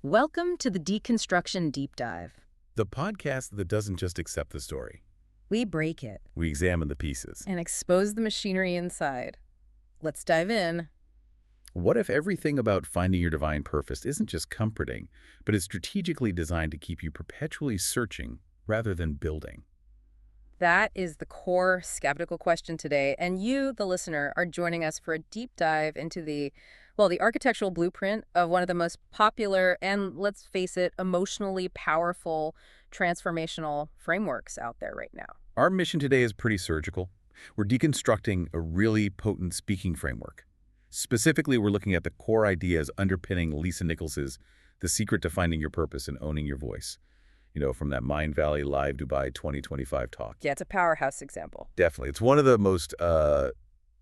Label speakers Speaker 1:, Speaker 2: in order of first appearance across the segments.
Speaker 1: Welcome to the Deconstruction Deep Dive.
Speaker 2: The podcast that doesn't just accept the story.
Speaker 1: We break it
Speaker 2: We examine the pieces.
Speaker 1: and expose the machinery inside. Let's dive in.
Speaker 2: What if everything about finding your divine purpose isn't just comforting, but is strategically designed to keep you perpetually searching rather than building?
Speaker 1: That is the core skeptical question today, and you, the listener, are joining us for a deep dive into the architectural blueprint of one of the most popular and, let's face it, emotionally powerful transformational frameworks out there right now.
Speaker 2: Our mission today is pretty surgical. We're deconstructing a really potent speaking framework. Specifically, we're looking at the core ideas underpinning Lisa Nichols' The Secret to Finding Your Purpose and Owning Your Voice. From that Mindvalley Live Dubai 2025 talk.
Speaker 1: Yeah, it's a powerhouse example.
Speaker 2: Definitely. It's one of the most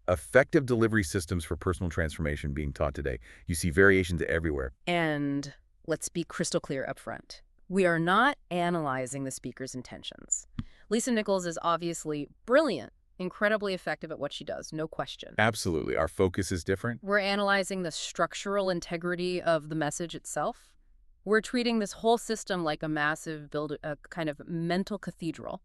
Speaker 2: effective delivery systems for personal transformation being taught today. You see variations everywhere.
Speaker 1: And let's be crystal clear up front. We are not analyzing the speaker's intentions. Lisa Nichols is obviously brilliant, incredibly effective at what she does, no question.
Speaker 2: Absolutely. Our focus is different.
Speaker 1: We're analyzing the structural integrity of the message itself. We're treating this whole system like a massive a kind of mental cathedral.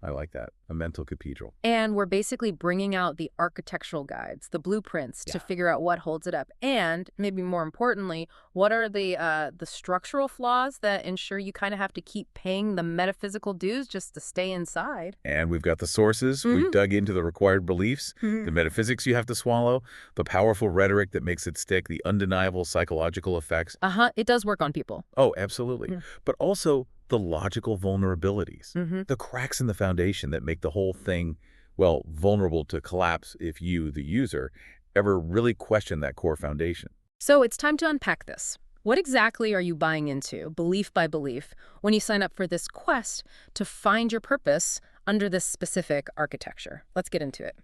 Speaker 2: I like that. A mental cathedral.
Speaker 1: And we're basically bringing out the architectural guides, the blueprints to figure out what holds it up. And maybe more importantly, what are the structural flaws that ensure you kind of have to keep paying the metaphysical dues just to stay inside.
Speaker 2: And we've got the sources. We've dug into the required beliefs, the metaphysics you have to swallow, the powerful rhetoric that makes it stick, the undeniable psychological effects.
Speaker 1: It does work on people.
Speaker 2: Oh, absolutely. But also the logical vulnerabilities, the cracks in the foundation that make the whole thing, vulnerable to collapse if you, the user, ever really question that core foundation.
Speaker 1: So it's time to unpack this. What exactly are you buying into, belief by belief, when you sign up for this quest to find your purpose under this specific architecture? Let's get into it.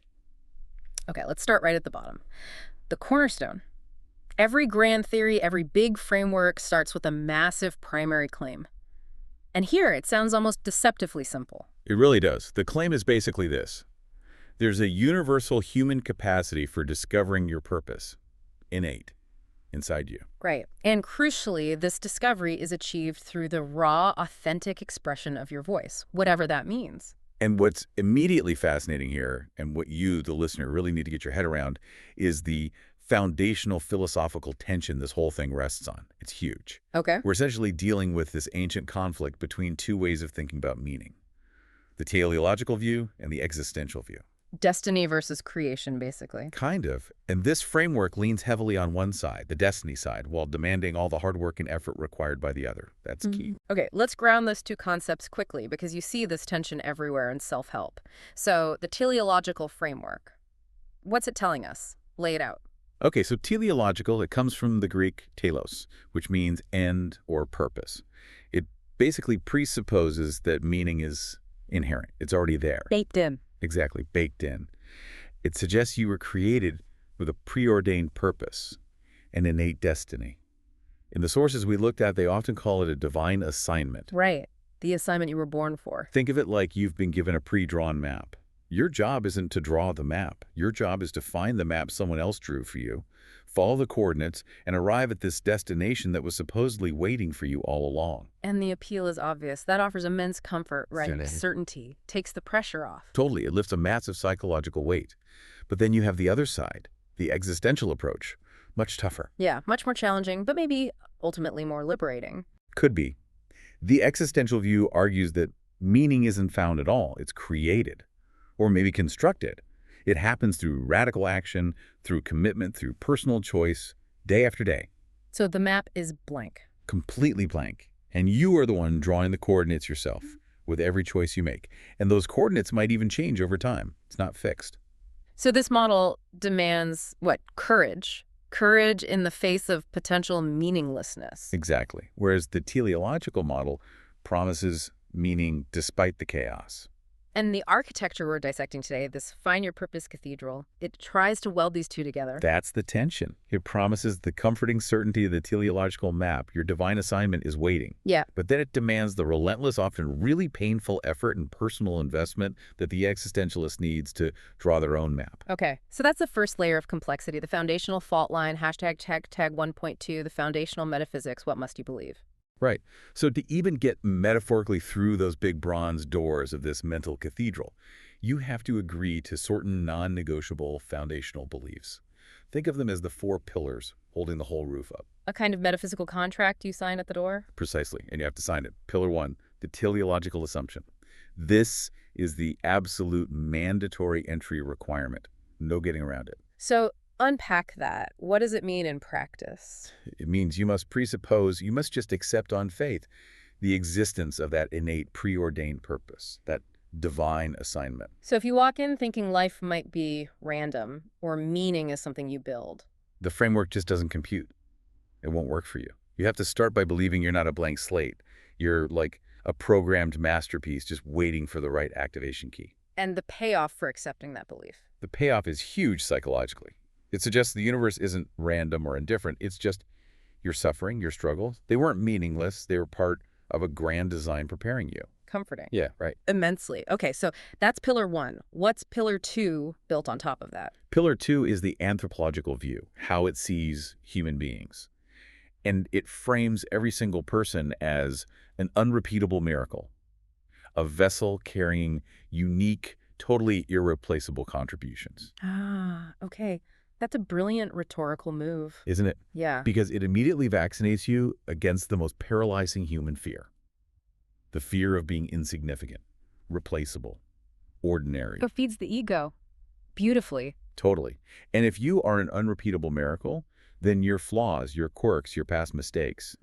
Speaker 1: Okay, let's start right at the bottom. The cornerstone. Every grand theory, every big framework starts with a massive primary claim. And here, it sounds almost deceptively simple.
Speaker 2: It really does. The claim is basically this. There's a universal human capacity for discovering your purpose, innate, inside you.
Speaker 1: Right. And crucially, this discovery is achieved through the raw, authentic expression of your voice, whatever that means.
Speaker 2: And what's immediately fascinating here, and what you, the listener, really need to get your head around, is the foundational philosophical tension this whole thing rests on. It's huge.
Speaker 1: Okay.
Speaker 2: We're essentially dealing with this ancient conflict between two ways of thinking about meaning. The teleological view and the existential view.
Speaker 1: Destiny versus creation, basically.
Speaker 2: Kind of. And this framework leans heavily on one side, the destiny side, while demanding all the hard work and effort required by the other. That's key.
Speaker 1: Okay, let's ground those two concepts quickly because you see this tension everywhere in self-help. So the teleological framework, what's it telling us? Lay it out.
Speaker 2: Okay, so teleological, it comes from the Greek telos, which means end or purpose. It basically presupposes that meaning is inherent. It's already there.
Speaker 1: Baked in.
Speaker 2: Exactly, baked in. It suggests you were created with a preordained purpose, an innate destiny. In the sources we looked at, they often call it a divine assignment.
Speaker 1: Right, the assignment you were born for.
Speaker 2: Think of it like you've been given a pre-drawn map. Your job isn't to draw the map. Your job is to find the map someone else drew for you, follow the coordinates, and arrive at this destination that was supposedly waiting for you all along.
Speaker 1: And the appeal is obvious. That offers immense comfort, right? Certainty. Takes the pressure off.
Speaker 2: Totally. It lifts a massive psychological weight. But then you have the other side, the existential approach. Much tougher.
Speaker 1: Yeah, much more challenging, but maybe ultimately more liberating.
Speaker 2: Could be. The existential view argues that meaning isn't found at all. It's created. Or maybe constructed. It happens through radical action, through commitment, through personal choice, day after day.
Speaker 1: So the map is blank.
Speaker 2: Completely blank. And you are the one drawing the coordinates yourself with every choice you make. And those coordinates might even change over time. It's not fixed.
Speaker 1: So this model demands, what, courage? Courage in the face of potential meaninglessness.
Speaker 2: Exactly. Whereas the teleological model promises meaning despite the chaos.
Speaker 1: And the architecture we're dissecting today, this Find Your Purpose Cathedral, it tries to weld these two together.
Speaker 2: That's the tension. It promises the comforting certainty of the teleological map. Your divine assignment is waiting.
Speaker 1: Yeah.
Speaker 2: But then it demands the relentless, often really painful effort and personal investment that the existentialist needs to draw their own map.
Speaker 1: Okay, so that's the first layer of complexity, the foundational fault line, hashtag tag 1.2, the foundational metaphysics, what must you believe?
Speaker 2: Right. So to even get metaphorically through those big bronze doors of this mental cathedral, you have to agree to certain non-negotiable foundational beliefs. Think of them as the 4 pillars holding the whole roof up.
Speaker 1: A kind of metaphysical contract you sign at the door?
Speaker 2: Precisely, and you have to sign it. Pillar 1, the teleological assumption. This is the absolute mandatory entry requirement. No getting around it.
Speaker 1: So unpack that. What does it mean in practice?
Speaker 2: It means you must presuppose, you must just accept on faith the existence of that innate preordained purpose, that divine assignment.
Speaker 1: So if you walk in thinking life might be random or meaning is something you build,
Speaker 2: The framework just doesn't compute. It won't work for you. You have to start by believing you're not a blank slate. You're like a programmed masterpiece just waiting for the right activation key.
Speaker 1: and the payoff for accepting that belief.
Speaker 2: The payoff is huge psychologically. It suggests the universe isn't random or indifferent. It's just your suffering, your struggles. They weren't meaningless. They were part of a grand design preparing you.
Speaker 1: Comforting.
Speaker 2: Yeah, right.
Speaker 1: Immensely. Okay, so that's pillar 1. What's pillar 2 built on top of that?
Speaker 2: Pillar 2 is the anthropological view, how it sees human beings. And it frames every single person as an unrepeatable miracle, a vessel carrying unique, totally irreplaceable contributions.
Speaker 1: Ah, okay. That's a brilliant rhetorical move.
Speaker 2: Isn't it?
Speaker 1: Yeah.
Speaker 2: Because it immediately vaccinates you against the most paralyzing human fear. The fear of being insignificant, replaceable, ordinary.
Speaker 1: It feeds the ego. Beautifully.
Speaker 2: Totally. And if you are an unrepeatable miracle, then your flaws, your quirks, your past mistakes,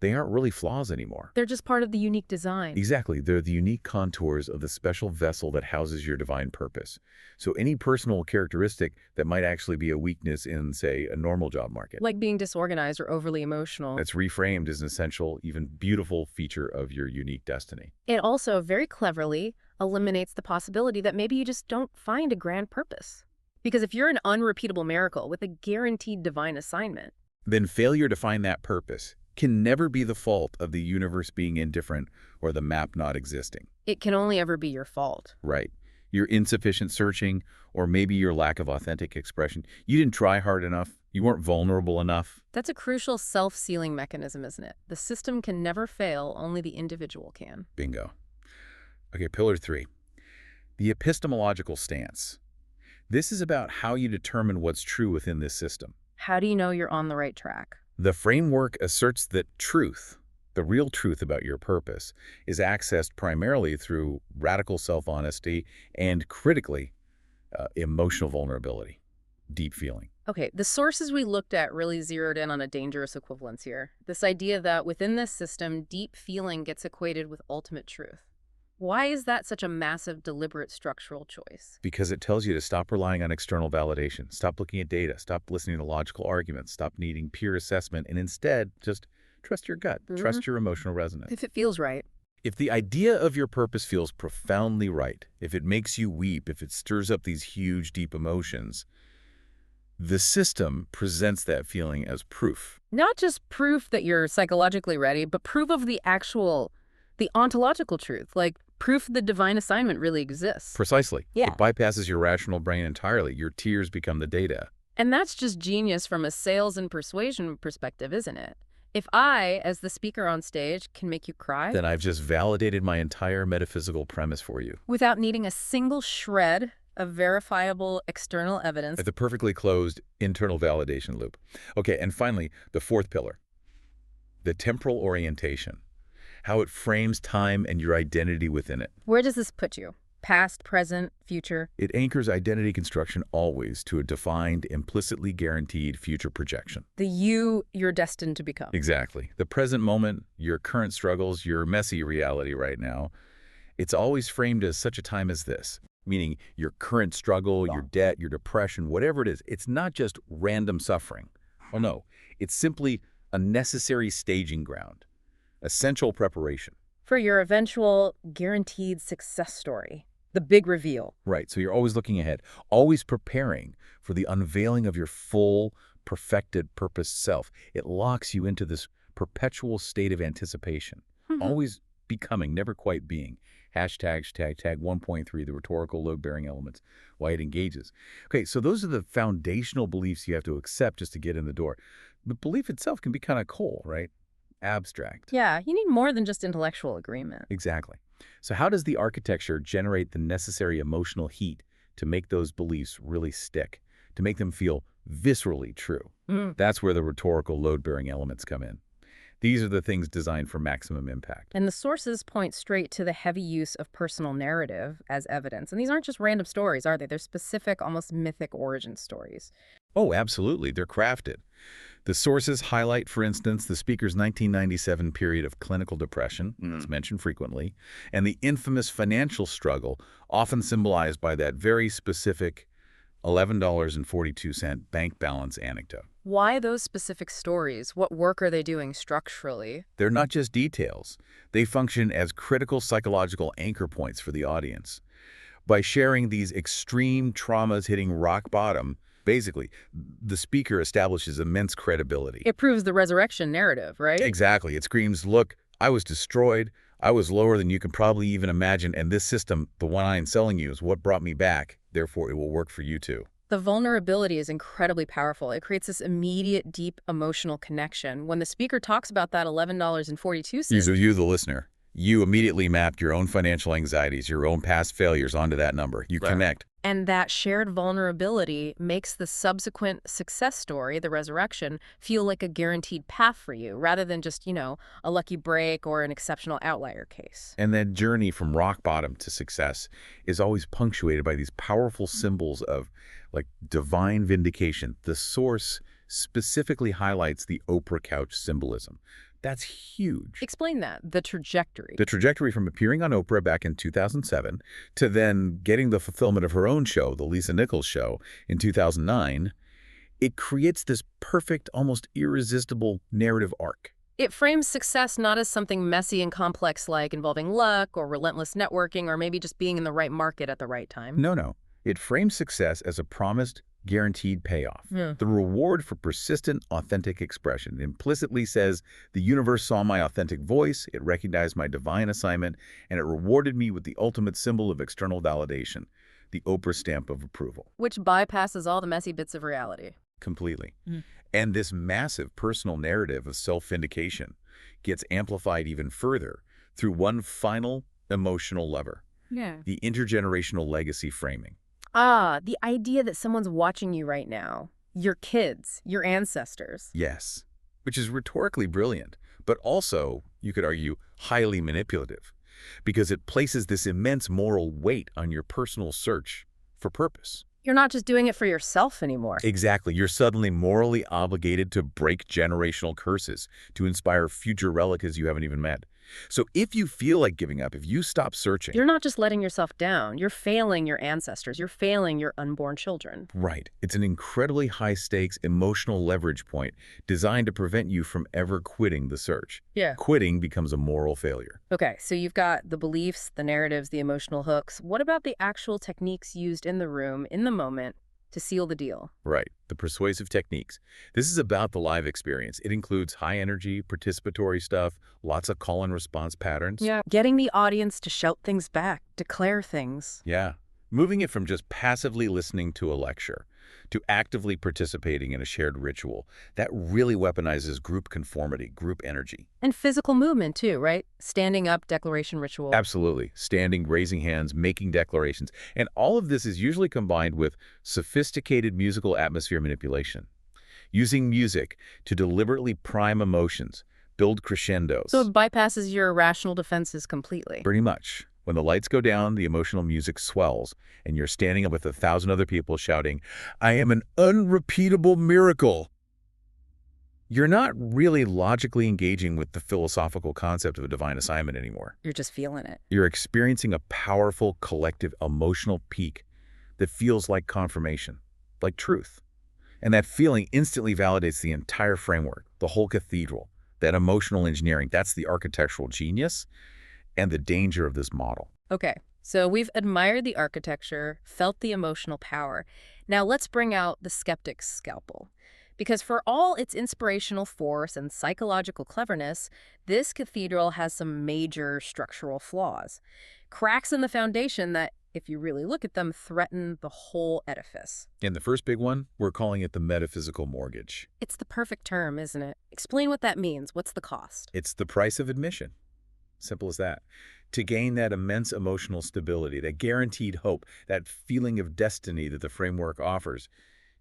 Speaker 2: they aren't really flaws anymore.
Speaker 1: They're just part of the unique design.
Speaker 2: Exactly. They're the unique contours of the special vessel that houses your divine purpose. So any personal characteristic that might actually be a weakness in, say, a normal job market,
Speaker 1: Like being disorganized or overly emotional.
Speaker 2: that's reframed as an essential, even beautiful feature of your unique destiny.
Speaker 1: It also very cleverly eliminates the possibility that maybe you just don't find a grand purpose. Because if you're an unrepeatable miracle with a guaranteed divine assignment,
Speaker 2: Then failure to find that purpose can never be the fault of the universe being indifferent or the map not existing.
Speaker 1: it can only ever be your fault.
Speaker 2: Right. Your insufficient searching, or maybe your lack of authentic expression. You didn't try hard enough. You weren't vulnerable enough.
Speaker 1: That's a crucial self-sealing mechanism, isn't it? The system can never fail, only the individual can.
Speaker 2: Bingo. Okay, pillar 3. The epistemological stance. This is about how you determine what's true within this system.
Speaker 1: How do you know you're on the right track?
Speaker 2: The framework asserts that truth, the real truth about your purpose, is accessed primarily through radical self-honesty and, critically, emotional vulnerability, deep feeling.
Speaker 1: Okay, the sources we looked at really zeroed in on a dangerous equivalence here. This idea that within this system, deep feeling gets equated with ultimate truth. Why is that such a massive, deliberate structural choice?
Speaker 2: Because it tells you to stop relying on external validation, stop looking at data, stop listening to logical arguments, stop needing peer assessment, and instead just trust your gut, trust your emotional resonance.
Speaker 1: If it feels right.
Speaker 2: If the idea of your purpose feels profoundly right, if it makes you weep, if it stirs up these huge, deep emotions, the system presents that feeling as proof.
Speaker 1: Not just proof that you're psychologically ready, but proof of the ontological truth, like proof the divine assignment really exists.
Speaker 2: Precisely.
Speaker 1: Yeah.
Speaker 2: It bypasses your rational brain entirely. Your tears become the data.
Speaker 1: And that's just genius from a sales and persuasion perspective, isn't it? If I, as the speaker on stage, can make you cry
Speaker 2: Then I've just validated my entire metaphysical premise for you.
Speaker 1: without needing a single shred of verifiable external evidence.
Speaker 2: At the perfectly closed internal validation loop. Okay, and finally, the 4th pillar, the temporal orientation, how it frames time and your identity within it.
Speaker 1: Where does this put you? Past, present, future?
Speaker 2: It anchors identity construction always to a defined, implicitly guaranteed future projection.
Speaker 1: The you you're destined to become.
Speaker 2: Exactly. The present moment, your current struggles, your messy reality right now, it's always framed as such a time as this. Meaning your current struggle, your debt, your depression, whatever it is, it's not just random suffering. Oh no, it's simply a necessary staging ground, essential preparation.
Speaker 1: For your eventual guaranteed success story. The big reveal.
Speaker 2: Right, so you're always looking ahead, always preparing for the unveiling of your full, perfected, purposed self. It locks you into this perpetual state of anticipation, always becoming, never quite being. Hashtag 1.3, the rhetorical load-bearing elements, why it engages. Okay, so those are the foundational beliefs you have to accept just to get in the door. But belief itself can be kind of cold, right? Abstract.
Speaker 1: Yeah, you need more than just intellectual agreement.
Speaker 2: Exactly. So how does the architecture generate the necessary emotional heat to make those beliefs really stick, to make them feel viscerally true? That's where the rhetorical load-bearing elements come in. These are the things designed for maximum impact.
Speaker 1: And the sources point straight to the heavy use of personal narrative as evidence. And these aren't just random stories, are they? They're specific, almost mythic origin stories.
Speaker 2: Oh, absolutely. They're crafted. The sources highlight, for instance, the speaker's 1997 period of clinical depression, it's mentioned frequently, and the infamous financial struggle, often symbolized by that very specific $11.42 bank balance anecdote.
Speaker 1: Why those specific stories? What work are they doing structurally?
Speaker 2: They're not just details. They function as critical psychological anchor points for the audience. By sharing these extreme traumas hitting rock bottom, basically, the speaker establishes immense credibility.
Speaker 1: It proves the resurrection narrative, right?
Speaker 2: Exactly. It screams, look, I was destroyed. I was lower than you can probably even imagine, and this system, the one I'm selling you, is what brought me back. Therefore, it will work for you too.
Speaker 1: The vulnerability is incredibly powerful. It creates this immediate, deep emotional connection. When the speaker talks about that $11.42,
Speaker 2: You, the listener, you immediately mapped your own financial anxieties, your own past failures onto that number. You connect.
Speaker 1: and that shared vulnerability makes the subsequent success story, the resurrection, feel like a guaranteed path for you, rather than just, a lucky break or an exceptional outlier case.
Speaker 2: And that journey from rock bottom to success is always punctuated by these powerful symbols of, like, divine vindication. The source specifically highlights the Oprah couch symbolism. That's huge.
Speaker 1: Explain that, the trajectory.
Speaker 2: The trajectory from appearing on Oprah back in 2007 to then getting the fulfillment of her own show, the Lisa Nichols show, in 2009, it creates this perfect, almost irresistible narrative arc.
Speaker 1: It frames success not as something messy and complex like involving luck or relentless networking or maybe just being in the right market at the right time.
Speaker 2: No. It frames success as a promised, guaranteed payoff. The reward for persistent, authentic expression. It implicitly says, the universe saw my authentic voice, it recognized my divine assignment, and it rewarded me with the ultimate symbol of external validation, the Oprah stamp of approval.
Speaker 1: Which bypasses all the messy bits of reality.
Speaker 2: Completely. And this massive personal narrative of self-vindication gets amplified even further through one final emotional lever, the intergenerational legacy framing.
Speaker 1: The idea that someone's watching you right now. Your kids, your ancestors.
Speaker 2: Yes, which is rhetorically brilliant, but also, you could argue, highly manipulative, because it places this immense moral weight on your personal search for purpose.
Speaker 1: You're not just doing it for yourself anymore.
Speaker 2: Exactly. You're suddenly morally obligated to break generational curses, to inspire future relatives you haven't even met. So if you feel like giving up, if you stop searching...
Speaker 1: You're not just letting yourself down. You're failing your ancestors. You're failing your unborn children.
Speaker 2: Right. It's an incredibly high-stakes emotional leverage point designed to prevent you from ever quitting the search.
Speaker 1: Yeah.
Speaker 2: Quitting becomes a moral failure.
Speaker 1: Okay, so you've got the beliefs, the narratives, the emotional hooks. What about the actual techniques used in the room, in the moment, to seal the deal?
Speaker 2: Right. The persuasive techniques. This is about the live experience. It includes high energy, participatory stuff, lots of call and response patterns.
Speaker 1: Yeah. Getting the audience to shout things back, declare things.
Speaker 2: Yeah. Moving it from just passively listening to a lecture to actively participating in a shared ritual. That really weaponizes group conformity, group energy.
Speaker 1: And physical movement too, right? Standing up, declaration ritual.
Speaker 2: Absolutely. Standing, raising hands, making declarations. And all of this is usually combined with sophisticated musical atmosphere manipulation. Using music to deliberately prime emotions, build crescendos.
Speaker 1: So it bypasses your irrational defenses completely.
Speaker 2: Pretty much. When the lights go down, the emotional music swells, and you're standing up with 1,000 other people shouting, "I am an unrepeatable miracle." You're not really logically engaging with the philosophical concept of a divine assignment anymore.
Speaker 1: You're just feeling it.
Speaker 2: You're experiencing a powerful, collective, emotional peak that feels like confirmation, like truth. And that feeling instantly validates the entire framework, the whole cathedral, that emotional engineering. That's the architectural genius and the danger of this model.
Speaker 1: Okay, So we've admired the architecture, felt the emotional power. Now let's bring out the skeptic's scalpel. Because for all its inspirational force and psychological cleverness, this cathedral has some major structural flaws. Cracks in the foundation that, if you really look at them, threaten the whole edifice.
Speaker 2: And the first big one, we're calling it the metaphysical mortgage.
Speaker 1: It's the perfect term, isn't it? Explain what that means. What's the cost?
Speaker 2: It's the price of admission. Simple as that. To gain that immense emotional stability, that guaranteed hope, that feeling of destiny that the framework offers,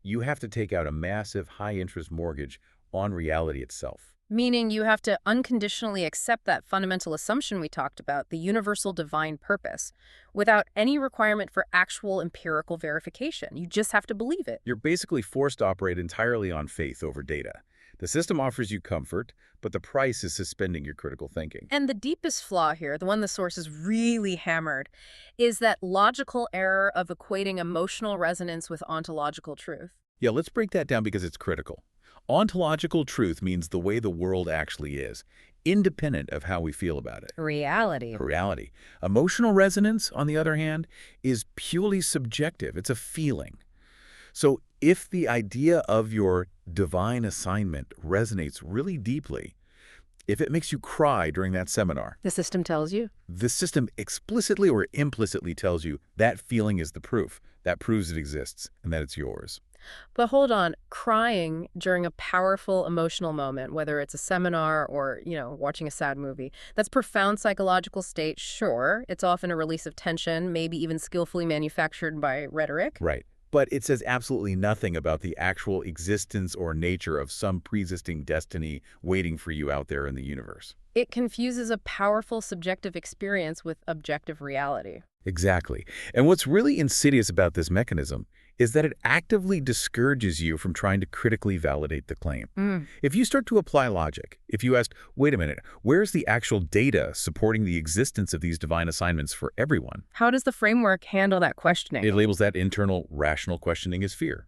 Speaker 2: you have to take out a massive high-interest mortgage on reality itself.
Speaker 1: Meaning you have to unconditionally accept that fundamental assumption we talked about, the universal divine purpose, without any requirement for actual empirical verification. You just have to believe it.
Speaker 2: You're basically forced to operate entirely on faith over data. The system offers you comfort, but the price is suspending your critical thinking.
Speaker 1: And the deepest flaw here, the one the source is really hammered, is that logical error of equating emotional resonance with ontological truth.
Speaker 2: Yeah, let's break that down because it's critical. Ontological truth means the way the world actually is, independent of how we feel about it.
Speaker 1: Reality.
Speaker 2: Reality. Emotional resonance, on the other hand, is purely subjective. It's a feeling. So if the idea of your divine assignment resonates really deeply, if it makes you cry during that seminar,
Speaker 1: The system tells you.
Speaker 2: the system explicitly or implicitly tells you that feeling is the proof. That proves it exists and that it's yours.
Speaker 1: But hold on, crying during a powerful emotional moment, whether it's a seminar or, watching a sad movie, that's profound psychological state, sure. It's often a release of tension, maybe even skillfully manufactured by rhetoric.
Speaker 2: Right. But it says absolutely nothing about the actual existence or nature of some pre-existing destiny waiting for you out there in the universe.
Speaker 1: It confuses a powerful subjective experience with objective reality.
Speaker 2: Exactly. And what's really insidious about this mechanism is that it actively discourages you from trying to critically validate the claim. If you start to apply logic, if you ask, wait a minute, where's the actual data supporting the existence of these divine assignments for everyone?
Speaker 1: How does the framework handle that questioning?
Speaker 2: It labels that internal rational questioning as fear,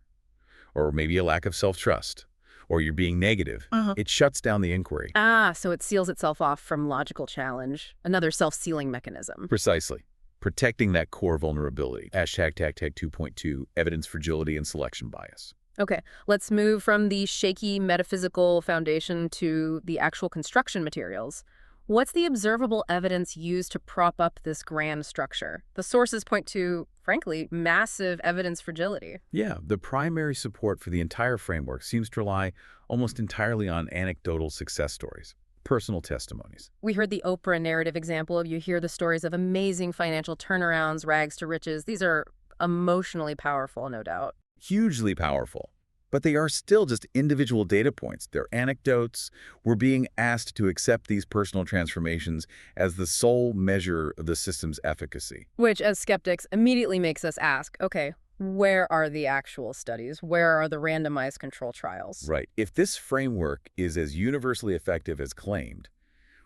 Speaker 2: or maybe a lack of self-trust, or you're being negative. It shuts down the inquiry.
Speaker 1: So it seals itself off from logical challenge, another self-sealing mechanism.
Speaker 2: Precisely. Protecting that core vulnerability. #TAG 2.2, evidence fragility and selection bias.
Speaker 1: Okay, let's move from the shaky metaphysical foundation to the actual construction materials. What's the observable evidence used to prop up this grand structure? The sources point to, frankly, massive evidence fragility.
Speaker 2: Yeah, the primary support for the entire framework seems to rely almost entirely on anecdotal success stories, personal testimonies.
Speaker 1: We heard the Oprah narrative example. You hear the stories of amazing financial turnarounds, rags to riches. These are emotionally powerful, no doubt.
Speaker 2: Hugely powerful. But they are still just individual data points. They're anecdotes. We're being asked to accept these personal transformations as the sole measure of the system's efficacy.
Speaker 1: Which, as skeptics, immediately makes us ask, okay, where are the actual studies? Where are the randomized control trials?
Speaker 2: Right. If this framework is as universally effective as claimed,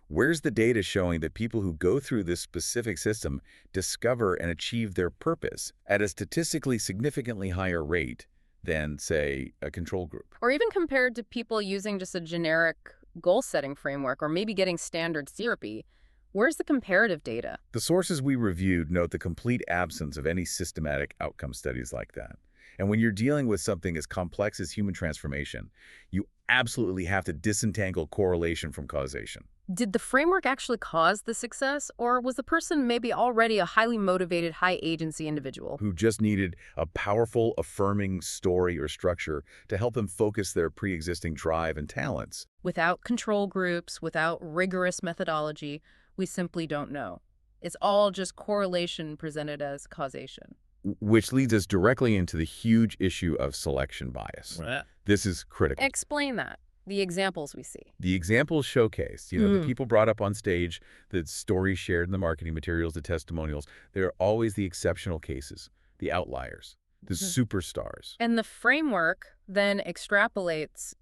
Speaker 2: where's the data showing that people who go through this specific system discover and achieve their purpose at a statistically significantly higher rate than, say, a control group?
Speaker 1: Or even compared to people using just a generic goal-setting framework or maybe getting standard therapy, where's the comparative data?
Speaker 2: The sources we reviewed note the complete absence of any systematic outcome studies like that. And when you're dealing with something as complex as human transformation, you absolutely have to disentangle correlation from causation.
Speaker 1: Did the framework actually cause the success, or was the person maybe already a highly motivated, high-agency individual?
Speaker 2: Who just needed a powerful, affirming story or structure to help them focus their pre-existing drive and talents.
Speaker 1: Without control groups, without rigorous methodology, we simply don't know. It's all just correlation presented as causation.
Speaker 2: Which leads us directly into the huge issue of selection bias.
Speaker 3: Right.
Speaker 2: This is critical.
Speaker 1: Explain that. The examples we see.
Speaker 2: The examples showcased, the people brought up on stage, the stories shared in the marketing materials, the testimonials, they're always the exceptional cases, the outliers, the superstars.
Speaker 1: And the framework then extrapolates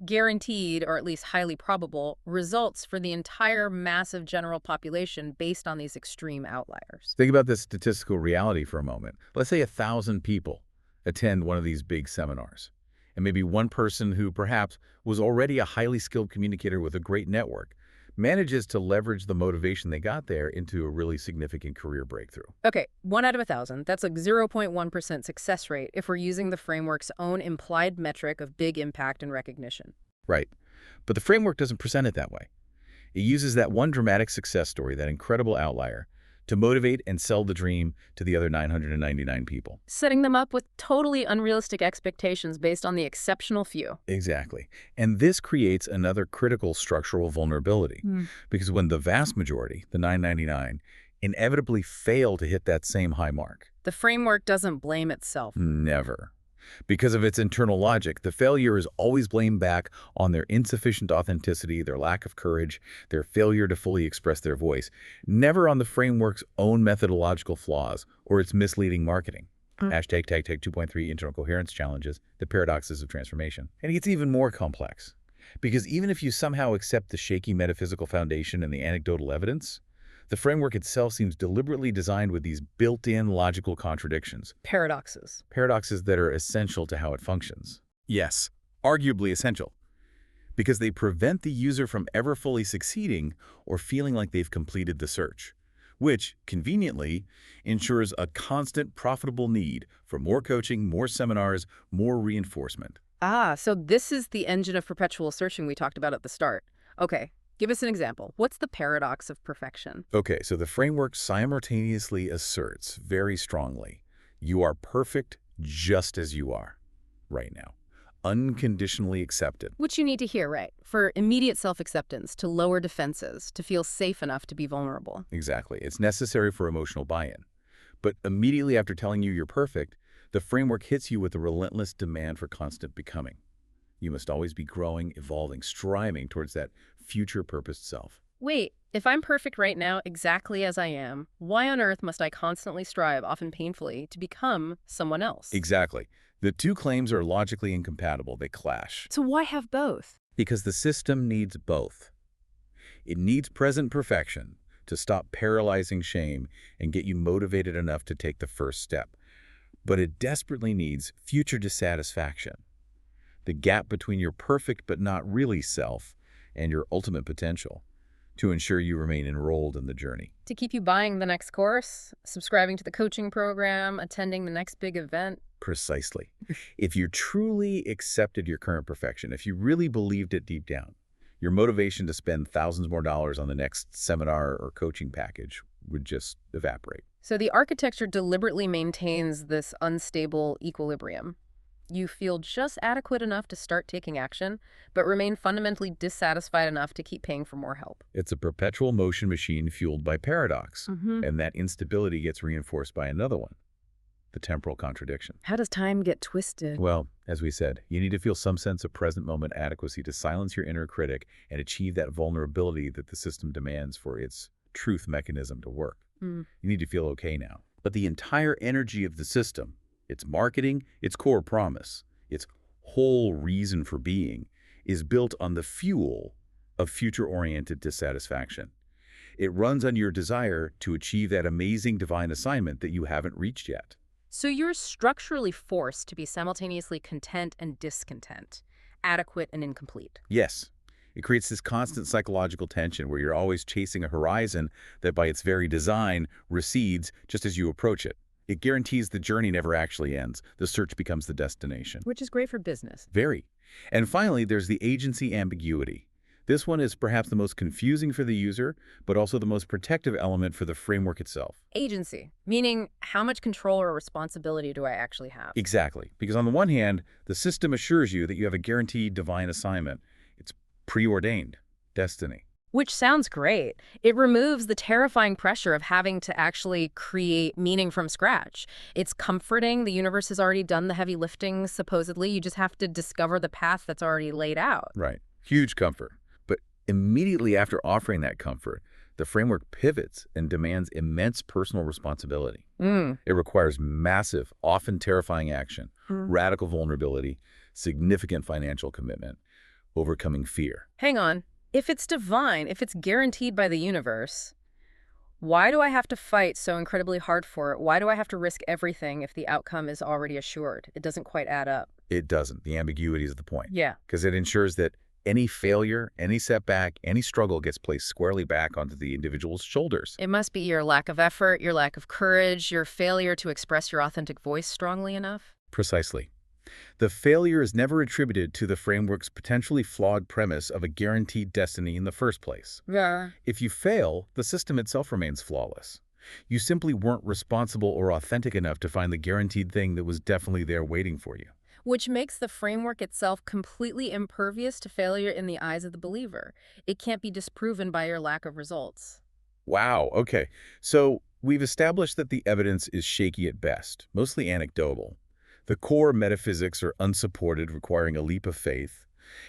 Speaker 1: guaranteed, or at least highly probable, results for the entire massive general population based on these extreme outliers.
Speaker 2: Think about the statistical reality for a moment. Let's say 1,000 people attend one of these big seminars, and maybe one person who perhaps was already a highly skilled communicator with a great network manages to leverage the motivation they got there into a really significant career breakthrough.
Speaker 1: Okay, 1 out of 1,000. That's like 0.1% success rate if we're using the framework's own implied metric of big impact and recognition.
Speaker 2: Right. But the framework doesn't present it that way. It uses that one dramatic success story, that incredible outlier, to motivate and sell the dream to the other 999 people.
Speaker 1: Setting them up with totally unrealistic expectations based on the exceptional few.
Speaker 2: Exactly. And this creates another critical structural vulnerability. Because when the vast majority, the 999, inevitably fail to hit that same high mark.
Speaker 1: The framework doesn't blame itself.
Speaker 2: Never. Because of its internal logic, the failure is always blamed back on their insufficient authenticity, their lack of courage, their failure to fully express their voice, never on the framework's own methodological flaws or its misleading marketing. Hashtag tag 2.3 internal coherence challenges, the paradoxes of transformation. And it gets even more complex. Because even if you somehow accept the shaky metaphysical foundation and the anecdotal evidence, the framework itself seems deliberately designed with these built-in logical contradictions.
Speaker 1: Paradoxes.
Speaker 2: Paradoxes that are essential to how it functions. Yes, arguably essential. Because they prevent the user from ever fully succeeding or feeling like they've completed the search, which, conveniently, ensures a constant profitable need for more coaching, more seminars, more reinforcement.
Speaker 1: So this is the engine of perpetual searching we talked about at the start. Okay. Give us an example. What's the paradox of perfection?
Speaker 2: Okay, so the framework simultaneously asserts very strongly, you are perfect just as you are right now, unconditionally accepted.
Speaker 1: Which you need to hear, right? For immediate self-acceptance, to lower defenses, to feel safe enough to be vulnerable.
Speaker 2: Exactly. It's necessary for emotional buy-in. But immediately after telling you you're perfect, the framework hits you with a relentless demand for constant becoming. You must always be growing, evolving, striving towards that future-purposed self.
Speaker 1: Wait, if I'm perfect right now, exactly as I am, why on earth must I constantly strive, often painfully, to become someone else?
Speaker 2: Exactly. The two claims are logically incompatible. They clash.
Speaker 1: So why have both?
Speaker 2: Because the system needs both. It needs present perfection to stop paralyzing shame and get you motivated enough to take the first step. But it desperately needs future dissatisfaction. The gap between your perfect but not really self and your ultimate potential, to ensure you remain enrolled in the journey.
Speaker 1: To keep you buying the next course, subscribing to the coaching program, attending the next big event.
Speaker 2: Precisely. If you truly accepted your current perfection, if you really believed it deep down, your motivation to spend thousands more dollars on the next seminar or coaching package would just evaporate.
Speaker 1: So the architecture deliberately maintains this unstable equilibrium. You feel just adequate enough to start taking action, but remain fundamentally dissatisfied enough to keep paying for more help.
Speaker 2: It's a perpetual motion machine fueled by paradox, and that instability gets reinforced by another one, the temporal contradiction.
Speaker 1: How does time get twisted?
Speaker 2: Well, as we said, you need to feel some sense of present moment adequacy to silence your inner critic and achieve that vulnerability that the system demands for its truth mechanism to work. You need to feel okay now. But the entire energy of the system, its marketing, its core promise, its whole reason for being, is built on the fuel of future-oriented dissatisfaction. It runs on your desire to achieve that amazing divine assignment that you haven't reached yet.
Speaker 1: So you're structurally forced to be simultaneously content and discontent, adequate and incomplete.
Speaker 2: Yes. It creates this constant psychological tension where you're always chasing a horizon that by its very design recedes just as you approach it. It guarantees the journey never actually ends. The search becomes the destination.
Speaker 1: Which is great for business.
Speaker 2: Very. And finally, there's the agency ambiguity. This one is perhaps the most confusing for the user, but also the most protective element for the framework itself.
Speaker 1: Agency, meaning how much control or responsibility do I actually have?
Speaker 2: Exactly. Because on the one hand, the system assures you that you have a guaranteed divine assignment. It's preordained destiny.
Speaker 1: Which sounds great. It removes the terrifying pressure of having to actually create meaning from scratch. It's comforting. The universe has already done the heavy lifting, supposedly. You just have to discover the path that's already laid out.
Speaker 2: Right. Huge comfort. But immediately after offering that comfort, the framework pivots and demands immense personal responsibility. It requires massive, often terrifying action, radical vulnerability, significant financial commitment, overcoming fear.
Speaker 1: Hang on. If it's divine, if it's guaranteed by the universe, why do I have to fight so incredibly hard for it? Why do I have to risk everything if the outcome is already assured? It doesn't quite add up.
Speaker 2: It doesn't. The ambiguity is the point.
Speaker 1: Yeah.
Speaker 2: Because it ensures that Any failure, any setback, any struggle gets placed squarely back onto the individual's shoulders.
Speaker 1: It must be your lack of effort, your lack of courage, your failure to express your authentic voice strongly enough.
Speaker 2: Precisely. The failure is never attributed to the framework's potentially flawed premise of a guaranteed destiny in the first place.
Speaker 1: Yeah.
Speaker 2: If you fail, the system itself remains flawless. You simply weren't responsible or authentic enough to find the guaranteed thing that was definitely there waiting for you.
Speaker 1: Which makes the framework itself completely impervious to failure in the eyes of the believer. It can't be disproven by your lack of results.
Speaker 2: Wow, okay. So we've established that the evidence is shaky at best, mostly anecdotal. The core metaphysics are unsupported, requiring a leap of faith,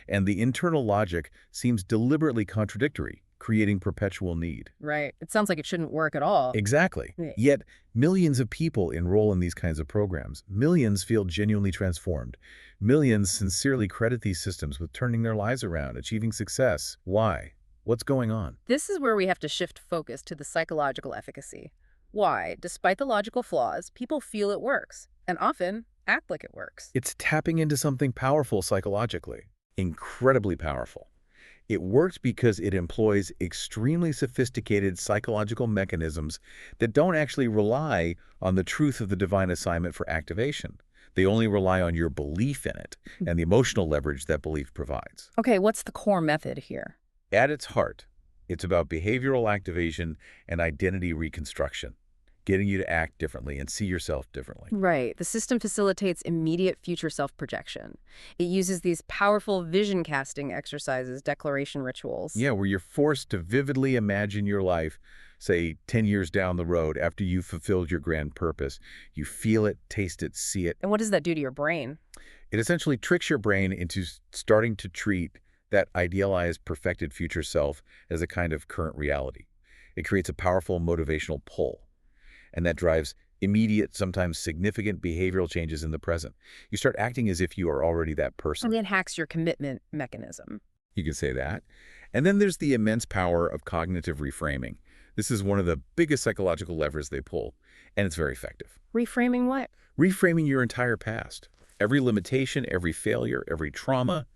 Speaker 2: and the internal logic seems deliberately contradictory, creating perpetual need.
Speaker 1: Right. It sounds like it shouldn't work at all.
Speaker 2: Exactly.
Speaker 1: Yeah.
Speaker 2: Yet, millions of people enroll in these kinds of programs. Millions feel genuinely transformed. Millions sincerely credit these systems with turning their lives around, achieving success. Why? What's going on?
Speaker 1: This is where we have to shift focus to the psychological efficacy. Why, despite the logical flaws, people feel it works, and often act like it works.
Speaker 2: It's tapping into something powerful psychologically. Incredibly powerful. It works because it employs extremely sophisticated psychological mechanisms that don't actually rely on the truth of the divine assignment for activation. They only rely on your belief in it and the emotional leverage that belief provides.
Speaker 1: Okay, what's the core method here?
Speaker 2: At its heart, it's about behavioral activation and identity reconstruction, getting you to act differently and see yourself differently.
Speaker 1: Right. The system facilitates immediate future self-projection. It uses these powerful vision casting exercises, declaration rituals.
Speaker 2: Yeah, where you're forced to vividly imagine your life, say 10 years down the road after you've fulfilled your grand purpose. You feel it, taste it, see it.
Speaker 1: And what does that do to your brain?
Speaker 2: It essentially tricks your brain into starting to treat that idealized, perfected future self as a kind of current reality. It creates a powerful motivational pull, and that drives immediate, sometimes significant behavioral changes in the present. You start acting as if you are already that person.
Speaker 1: And it hacks your commitment mechanism.
Speaker 2: You can say that. And then there's the immense power of cognitive reframing. This is one of the biggest psychological levers they pull, and it's very effective.
Speaker 1: Reframing what?
Speaker 2: Reframing your entire past. Every limitation, every failure, every trauma,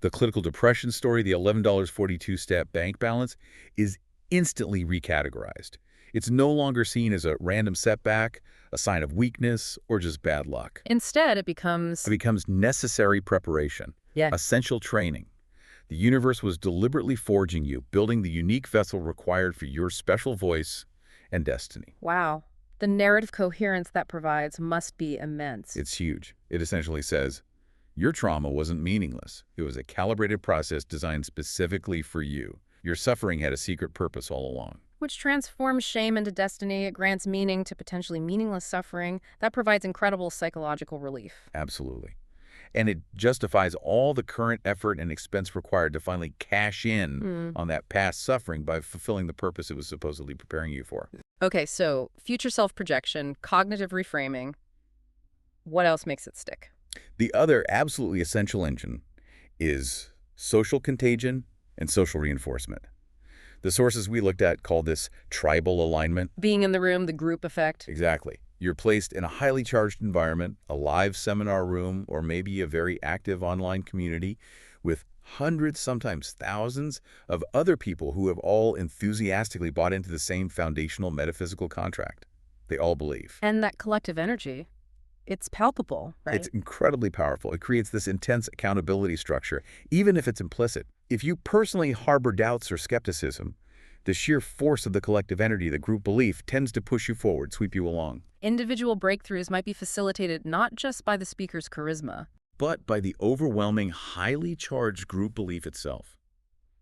Speaker 2: the clinical depression story, the $11.42 bank balance is instantly recategorized. It's no longer seen as a random setback, a sign of weakness, or just bad luck.
Speaker 1: Instead, it becomes
Speaker 2: Necessary preparation, essential training. The universe was deliberately forging you, building the unique vessel required for your special voice and destiny.
Speaker 1: Wow. The narrative coherence that provides must be immense.
Speaker 2: It's huge. It essentially says, your trauma wasn't meaningless. It was a calibrated process designed specifically for you. Your suffering had a secret purpose all along.
Speaker 1: Which transforms shame into destiny. It grants meaning to potentially meaningless suffering. That provides incredible psychological relief.
Speaker 2: Absolutely. And it justifies all the current effort and expense required to finally cash in on that past suffering by fulfilling the purpose it was supposedly preparing you for.
Speaker 1: Okay, so future self-projection, cognitive reframing. What else makes it stick?
Speaker 2: The other absolutely essential engine is social contagion and social reinforcement. The sources we looked at call this tribal alignment.
Speaker 1: Being in the room, the group effect.
Speaker 2: Exactly. You're placed in a highly charged environment, a live seminar room, or maybe a very active online community with hundreds, sometimes thousands, of other people who have all enthusiastically bought into the same foundational metaphysical contract. They all believe.
Speaker 1: And that collective energy, it's palpable, right?
Speaker 2: It's incredibly powerful. It creates this intense accountability structure, even if it's implicit. If you personally harbor doubts or skepticism, the sheer force of the collective energy, the group belief, tends to push you forward, sweep you along.
Speaker 1: Individual breakthroughs might be facilitated not just by the speaker's charisma,
Speaker 2: but by the overwhelming, highly charged group belief itself.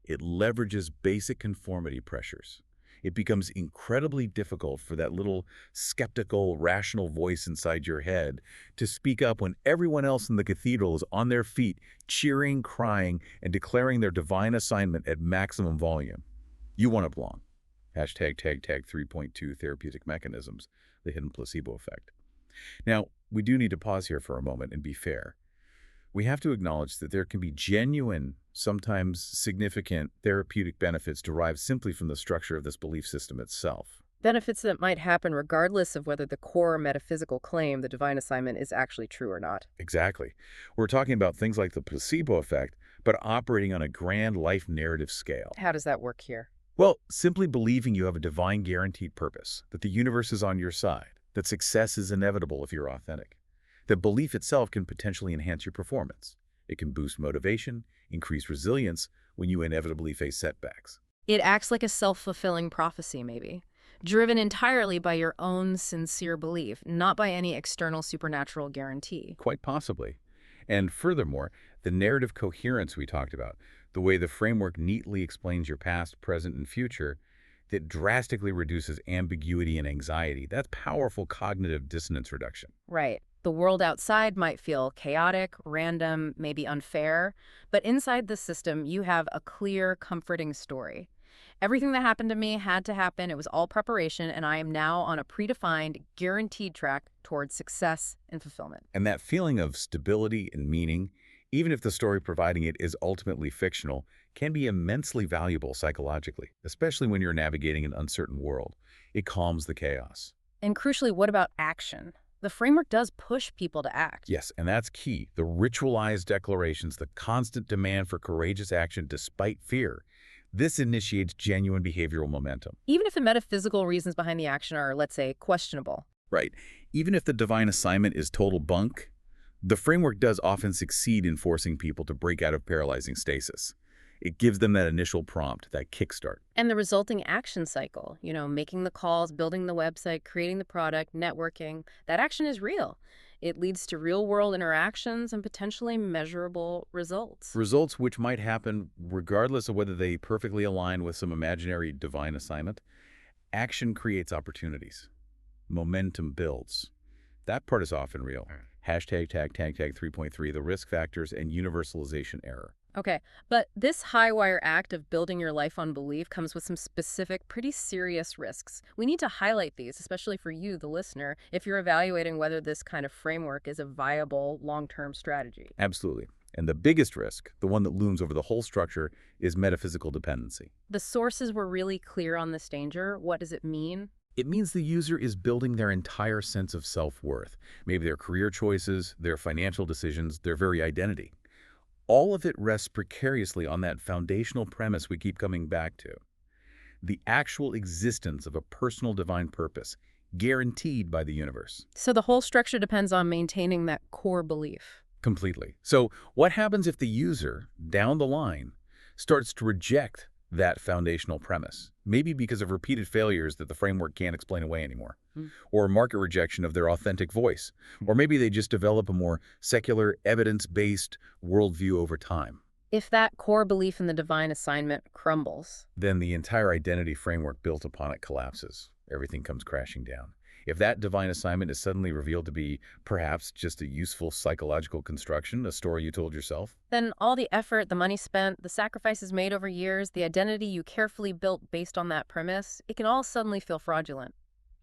Speaker 2: It leverages basic conformity pressures. It becomes incredibly difficult for that little skeptical, rational voice inside your head to speak up when everyone else in the cathedral is on their feet, cheering, crying, and declaring their divine assignment at maximum volume. You want to belong. Hashtag tag 3.2 therapeutic mechanisms, the hidden placebo effect. Now, we do need to pause here for a moment and be fair. We have to acknowledge that there can be genuine, sometimes significant therapeutic benefits derived simply from the structure of this belief system itself.
Speaker 1: benefits that might happen regardless of whether the core metaphysical claim, the divine assignment, is actually true or not.
Speaker 2: Exactly. We're talking about things like the placebo effect, but operating on a grand life narrative scale.
Speaker 1: How does that work here?
Speaker 2: Well, simply believing you have a divine guaranteed purpose, that the universe is on your side, that success is inevitable if you're authentic. That belief itself can potentially enhance your performance. It can boost motivation, increase resilience when you inevitably face setbacks.
Speaker 1: It acts like a self-fulfilling prophecy, maybe, driven entirely by your own sincere belief, not by any external supernatural guarantee.
Speaker 2: Quite possibly. And furthermore, the narrative coherence we talked about, the way the framework neatly explains your past, present, and future, that drastically reduces ambiguity and anxiety. That's powerful cognitive dissonance reduction.
Speaker 1: Right. The world outside might feel chaotic, random, maybe unfair, but inside the system, you have a clear, comforting story. Everything that happened to me had to happen. It was all preparation, and I am now on a predefined, guaranteed track towards success and fulfillment.
Speaker 2: And that feeling of stability and meaning, even if the story providing it is ultimately fictional, can be immensely valuable psychologically, especially when you're navigating an uncertain world. It calms the chaos.
Speaker 1: And crucially, what about action? The framework does push people to act.
Speaker 2: Yes, and that's key. The ritualized declarations, the constant demand for courageous action despite fear. This initiates genuine behavioral momentum.
Speaker 1: Even if the metaphysical reasons behind the action are, let's say, questionable.
Speaker 2: Right. Even if the divine assignment is total bunk, the framework does often succeed in forcing people to break out of paralyzing stasis. It gives them that initial prompt, that kickstart.
Speaker 1: And the resulting action cycle, making the calls, building the website, creating the product, networking, that action is real. It leads to real-world interactions and potentially measurable results.
Speaker 2: Results which might happen regardless of whether they perfectly align with some imaginary divine assignment. Action creates opportunities. Momentum builds. That part is often real. Hashtag tag 3.3, the risk factors and universalization error.
Speaker 1: Okay, but this high-wire act of building your life on belief comes with some specific, pretty serious risks. We need to highlight these, especially for you, the listener, if you're evaluating whether this kind of framework is a viable long-term strategy.
Speaker 2: Absolutely. And the biggest risk, the one that looms over the whole structure, is metaphysical dependency.
Speaker 1: The sources were really clear on this danger. What does it mean?
Speaker 2: It means the user is building their entire sense of self-worth, maybe their career choices, their financial decisions, their very identity. All of it rests precariously on that foundational premise we keep coming back to. The actual existence of a personal divine purpose, guaranteed by the universe.
Speaker 1: So the whole structure depends on maintaining that core belief.
Speaker 2: Completely. So what happens if the user, down the line, starts to reject that foundational premise? Maybe because of repeated failures that the framework can't explain away anymore, or market rejection of their authentic voice, or maybe they just develop a more secular, evidence-based worldview over time.
Speaker 1: If that core belief in the divine assignment crumbles,
Speaker 2: Then the entire identity framework built upon it collapses. Everything comes crashing down. If that divine assignment is suddenly revealed to be perhaps just a useful psychological construction, a story you told yourself,
Speaker 1: then all the effort, the money spent, the sacrifices made over years, the identity you carefully built based on that premise, it can all suddenly feel fraudulent,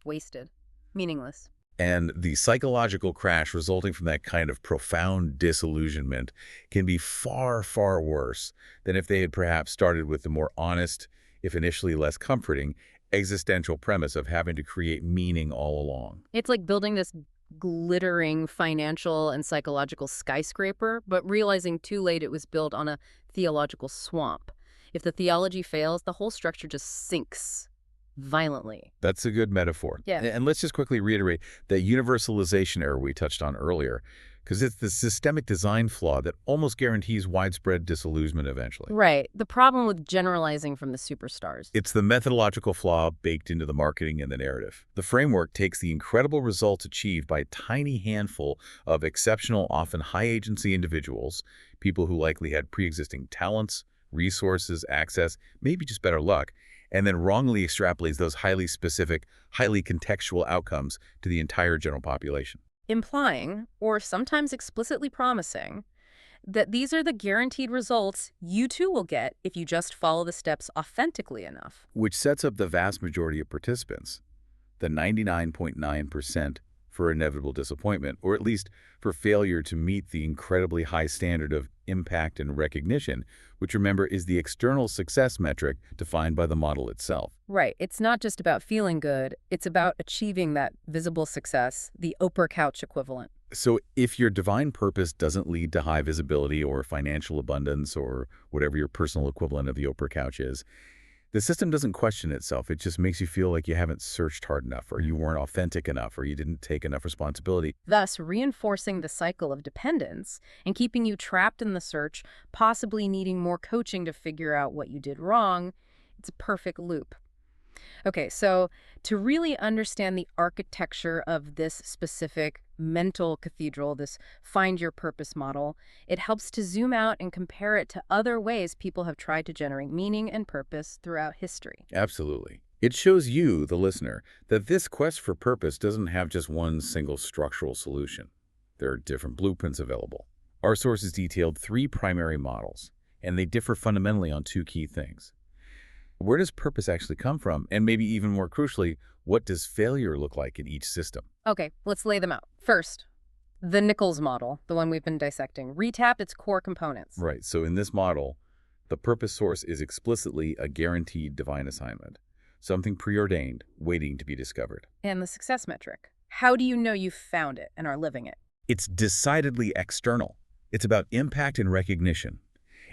Speaker 1: wasted, meaningless.
Speaker 2: and the psychological crash resulting from that kind of profound disillusionment can be far, far worse than if they had perhaps started with the more honest, if initially less comforting, existential premise of having to create meaning all along.
Speaker 1: It's like building this glittering financial and psychological skyscraper, but realizing too late it was built on a theological swamp. If the theology fails, the whole structure just sinks violently.
Speaker 2: That's a good metaphor.
Speaker 1: Yeah.
Speaker 2: And let's just quickly reiterate that universalization error we touched on earlier, because it's the systemic design flaw that almost guarantees widespread disillusionment eventually.
Speaker 1: Right. The problem with generalizing from the superstars.
Speaker 2: It's the methodological flaw baked into the marketing and the narrative. The framework takes the incredible results achieved by a tiny handful of exceptional, often high-agency individuals, people who likely had pre-existing talents, resources, access, maybe just better luck, and then wrongly extrapolates those highly specific, highly contextual outcomes to the entire general population.
Speaker 1: Implying, or sometimes explicitly promising, that these are the guaranteed results you too will get if you just follow the steps authentically enough.
Speaker 2: Which sets up the vast majority of participants, the 99.9%, for inevitable disappointment, or at least for failure to meet the incredibly high standard of impact and recognition, which, remember, is the external success metric defined by the model itself.
Speaker 1: Right. It's not just about feeling good. It's about achieving that visible success, the Oprah couch equivalent.
Speaker 2: So if your divine purpose doesn't lead to high visibility or financial abundance or whatever your personal equivalent of the Oprah couch is, the system doesn't question itself. It just makes you feel like you haven't searched hard enough, or you weren't authentic enough, or you didn't take enough responsibility.
Speaker 1: Thus reinforcing the cycle of dependence and keeping you trapped in the search, possibly needing more coaching to figure out what you did wrong. It's a perfect loop. Okay, so to really understand the architecture of this specific mental cathedral, this find your purpose model, it helps to zoom out and compare it to other ways people have tried to generate meaning and purpose throughout history.
Speaker 2: Absolutely. It shows you, the listener, that this quest for purpose doesn't have just one single structural solution. There are different blueprints available. Our sources detailed 3 primary models, and they differ fundamentally on 2 key things. Where does purpose actually come from? And maybe even more crucially, what does failure look like in each system?
Speaker 1: Okay, let's lay them out. First, the Nichols model, the one we've been dissecting, retapped its core components.
Speaker 2: Right, so in this model, the purpose source is explicitly a guaranteed divine assignment, something preordained, waiting to be discovered.
Speaker 1: And the success metric. How do you know you've found it and are living it?
Speaker 2: It's decidedly external. It's about impact and recognition.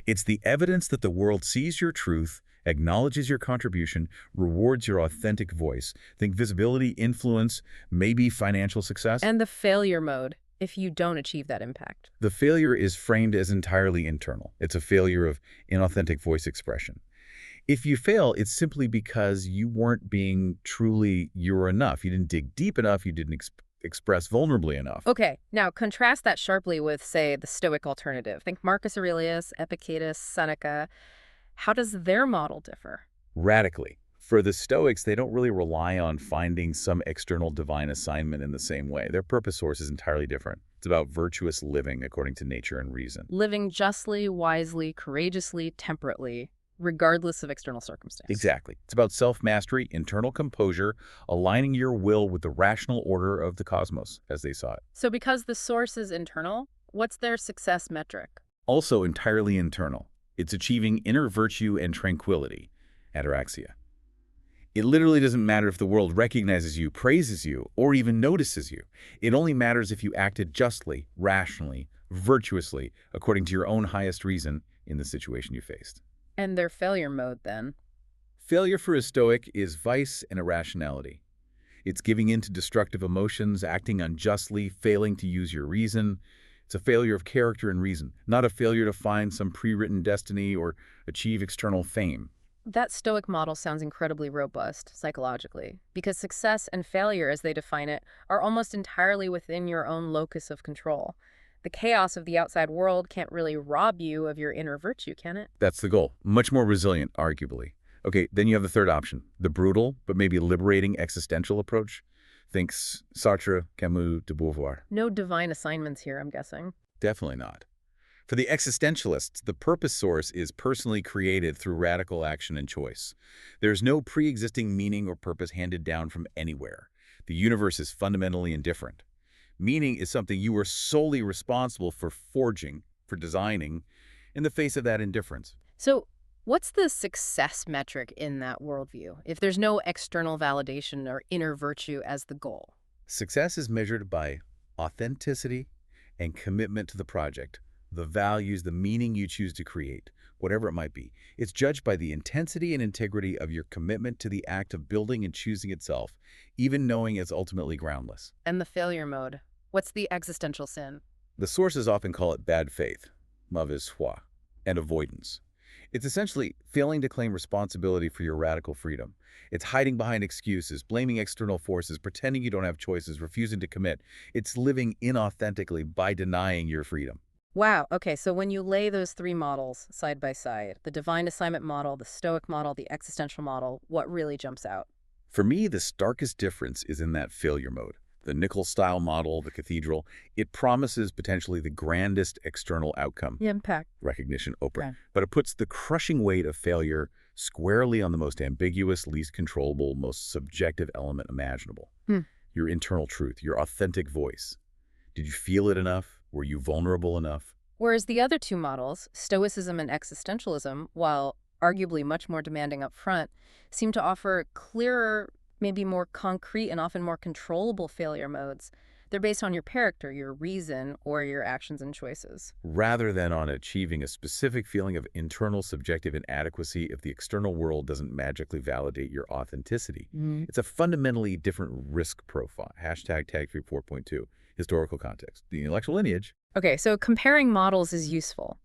Speaker 2: It's the evidence that the world sees your truth, acknowledges your contribution, rewards your authentic voice. Think visibility, influence, maybe financial success.
Speaker 1: And the failure mode, if you don't achieve that impact.
Speaker 2: The failure is framed as entirely internal. It's a failure of inauthentic voice expression. If you fail, it's simply because you weren't being truly you're enough. You didn't dig deep enough. You didn't express vulnerably enough.
Speaker 1: Okay, now contrast that sharply with, say, the Stoic alternative. Think Marcus Aurelius, Epictetus, Seneca. How does their model differ?
Speaker 2: Radically. For the Stoics, they don't really rely on finding some external divine assignment in the same way. Their purpose source is entirely different. It's about virtuous living according to nature and reason.
Speaker 1: Living justly, wisely, courageously, temperately, regardless of external circumstance.
Speaker 2: Exactly. It's about self-mastery, internal composure, aligning your will with the rational order of the cosmos, as they saw it.
Speaker 1: So because the source is internal, what's their success metric?
Speaker 2: Also entirely internal. It's achieving inner virtue and tranquility, ataraxia. It literally doesn't matter if the world recognizes you, praises you, or even notices you. It only matters if you acted justly, rationally, virtuously, according to your own highest reason in the situation you faced.
Speaker 1: And their failure mode, then?
Speaker 2: Failure for a Stoic is vice and irrationality. It's giving in to destructive emotions, acting unjustly, failing to use your reason. It's a failure of character and reason, not a failure to find some pre-written destiny or achieve external fame.
Speaker 1: That Stoic model sounds incredibly robust psychologically, because success and failure, as they define it, are almost entirely within your own locus of control. The chaos of the outside world can't really rob you of your inner virtue, can it?
Speaker 2: That's the goal. Much more resilient, arguably. Okay, then you have the third option, the brutal but maybe liberating existential approach. Think Sartre, Camus, de Beauvoir.
Speaker 1: No divine assignments here, I'm guessing.
Speaker 2: Definitely not. For the existentialists, the purpose source is personally created through radical action and choice. There's no pre-existing meaning or purpose handed down from anywhere. The universe is fundamentally indifferent. Meaning is something you are solely responsible for forging, for designing, in the face of that indifference.
Speaker 1: So what's the success metric in that worldview, if there's no external validation or inner virtue as the goal?
Speaker 2: Success is measured by authenticity and commitment to the project, the values, the meaning you choose to create, whatever it might be. It's judged by the intensity and integrity of your commitment to the act of building and choosing itself, even knowing it's ultimately groundless.
Speaker 1: And the failure mode. What's the existential sin?
Speaker 2: The sources often call it bad faith, mauvaise foi, and avoidance. It's essentially failing to claim responsibility for your radical freedom. It's hiding behind excuses, blaming external forces, pretending you don't have choices, refusing to commit. It's living inauthentically by denying your freedom.
Speaker 1: Wow, okay, so when you lay those 3 models side by side, the divine assignment model, the Stoic model, the existential model, what really jumps out?
Speaker 2: For me, the starkest difference is in that failure mode. The Nichols-style model, the cathedral, it promises potentially the grandest external outcome.
Speaker 1: The impact.
Speaker 2: Recognition, Oprah.
Speaker 1: Right.
Speaker 2: But it puts the crushing weight of failure squarely on the most ambiguous, least controllable, most subjective element imaginable. Your internal truth, your authentic voice. Did you feel it enough? Were you vulnerable enough?
Speaker 1: Whereas the other 2 models, Stoicism and existentialism, while arguably much more demanding up front, seem to offer clearer, maybe more concrete and often more controllable failure modes. They're based on your character, your reason, or your actions and choices.
Speaker 2: rather than on achieving a specific feeling of internal subjective inadequacy if the external world doesn't magically validate your authenticity.
Speaker 1: Mhm.
Speaker 2: It's a fundamentally different risk profile. Hashtag tag 34.2, historical context. The intellectual lineage.
Speaker 1: Okay, so comparing models is useful,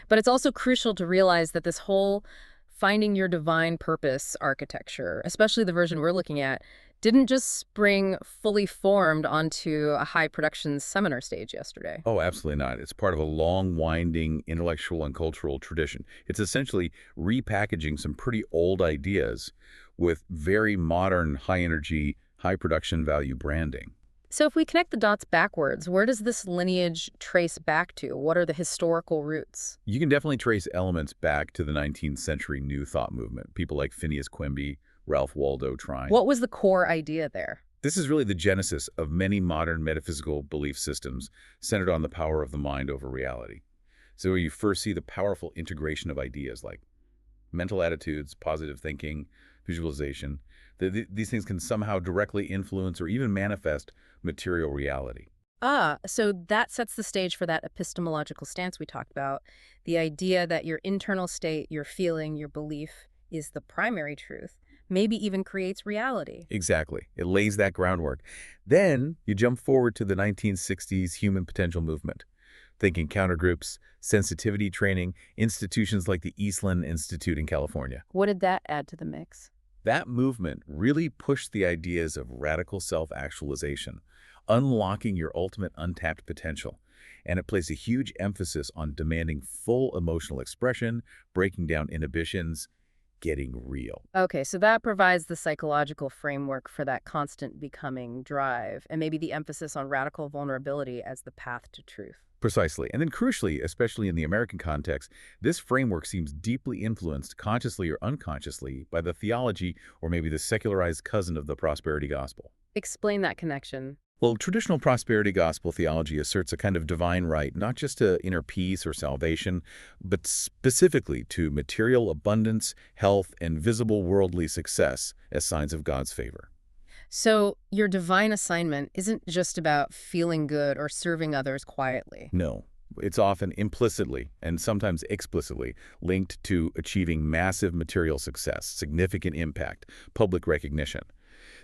Speaker 1: but it's also crucial to realize that this whole finding your divine purpose architecture, especially the version we're looking at, didn't just spring fully formed onto a high production seminar stage yesterday.
Speaker 2: Oh, absolutely not. It's part of a long, winding intellectual and cultural tradition. It's essentially repackaging some pretty old ideas with very modern, high-energy, high-production value branding.
Speaker 1: So if we connect the dots backwards, where does this lineage trace back to? What are the historical roots?
Speaker 2: You can definitely trace elements back to the 19th century New Thought movement, people like Phineas Quimby, Ralph Waldo Trine.
Speaker 1: What was the core idea there?
Speaker 2: This is really the genesis of many modern metaphysical belief systems centered on the power of the mind over reality. So you first see the powerful integration of ideas like mental attitudes, positive thinking, visualization. These things can somehow directly influence or even manifest material reality.
Speaker 1: Ah, so that sets the stage for that epistemological stance we talked about. The idea that your internal state, your feeling, your belief is the primary truth, maybe even creates reality.
Speaker 2: Exactly. It lays that groundwork. Then you jump forward to the 1960s human potential movement. Thinking countergroups, sensitivity training, institutions like the Eastland Institute in California.
Speaker 1: What did that add to the mix?
Speaker 2: That movement really pushed the ideas of radical self-actualization, unlocking your ultimate untapped potential. And it placed a huge emphasis on demanding full emotional expression, breaking down inhibitions, getting real.
Speaker 1: Okay, so that provides the psychological framework for that constant becoming drive, and maybe the emphasis on radical vulnerability as the path to truth.
Speaker 2: Precisely. And then crucially, especially in the American context, this framework seems deeply influenced, consciously or unconsciously, by the theology or maybe the secularized cousin of the prosperity gospel.
Speaker 1: Explain that connection.
Speaker 2: Well, traditional prosperity gospel theology asserts a kind of divine right, not just to inner peace or salvation, but specifically to material abundance, health, and visible worldly success as signs of God's favor.
Speaker 1: So, your divine assignment isn't just about feeling good or serving others quietly.
Speaker 2: No, it's often implicitly and sometimes explicitly linked to achieving massive material success, significant impact, public recognition.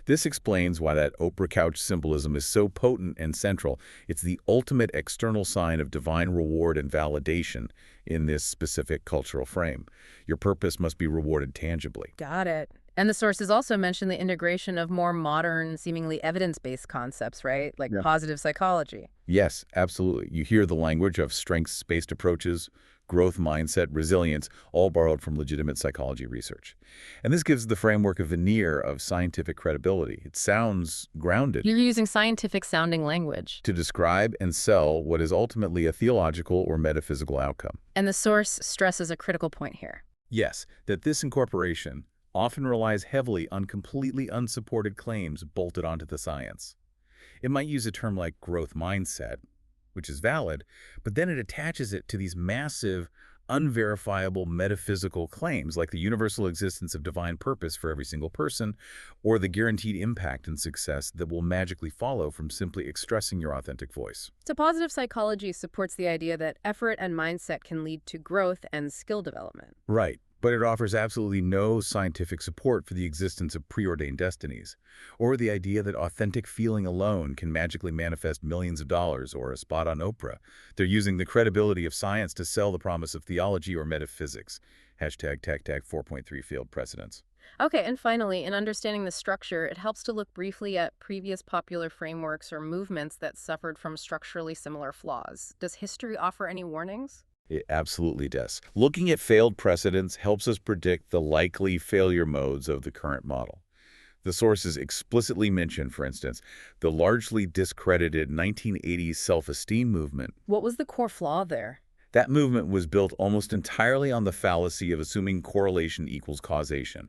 Speaker 2: This explains why that Oprah couch symbolism is so potent and central. It's the ultimate external sign of divine reward and validation in this specific cultural frame. Your purpose must be rewarded tangibly.
Speaker 1: Got it. And the sources also mention the integration of more modern, seemingly evidence-based concepts, right? Like
Speaker 2: Yeah.
Speaker 1: positive psychology.
Speaker 2: Yes, absolutely. You hear the language of strengths-based approaches, growth mindset, resilience, all borrowed from legitimate psychology research. And this gives the framework a veneer of scientific credibility. It sounds grounded
Speaker 1: You're using scientific-sounding language.
Speaker 2: to describe and sell what is ultimately a theological or metaphysical outcome.
Speaker 1: And the source stresses a critical point here.
Speaker 2: Yes, that this incorporation often relies heavily on completely unsupported claims bolted onto the science. It might use a term like growth mindset, which is valid, but then it attaches it to these massive, unverifiable metaphysical claims like the universal existence of divine purpose for every single person, or the guaranteed impact and success that will magically follow from simply expressing your authentic voice.
Speaker 1: So positive psychology supports the idea that effort and mindset can lead to growth and skill development.
Speaker 2: Right. But it offers absolutely no scientific support for the existence of preordained destinies, or the idea that authentic feeling alone can magically manifest millions of dollars or a spot on Oprah. They're using the credibility of science to sell the promise of theology or metaphysics. Hashtag TAG 4.3 field precedents.
Speaker 1: Okay, and finally, in understanding the structure, it helps to look briefly at previous popular frameworks or movements that suffered from structurally similar flaws. Does history offer any warnings?
Speaker 2: It absolutely does. Looking at failed precedents helps us predict the likely failure modes of the current model. The sources explicitly mention, for instance, the largely discredited 1980s self-esteem movement.
Speaker 1: What was the core flaw there?
Speaker 2: That movement was built almost entirely on the fallacy of assuming correlation equals causation.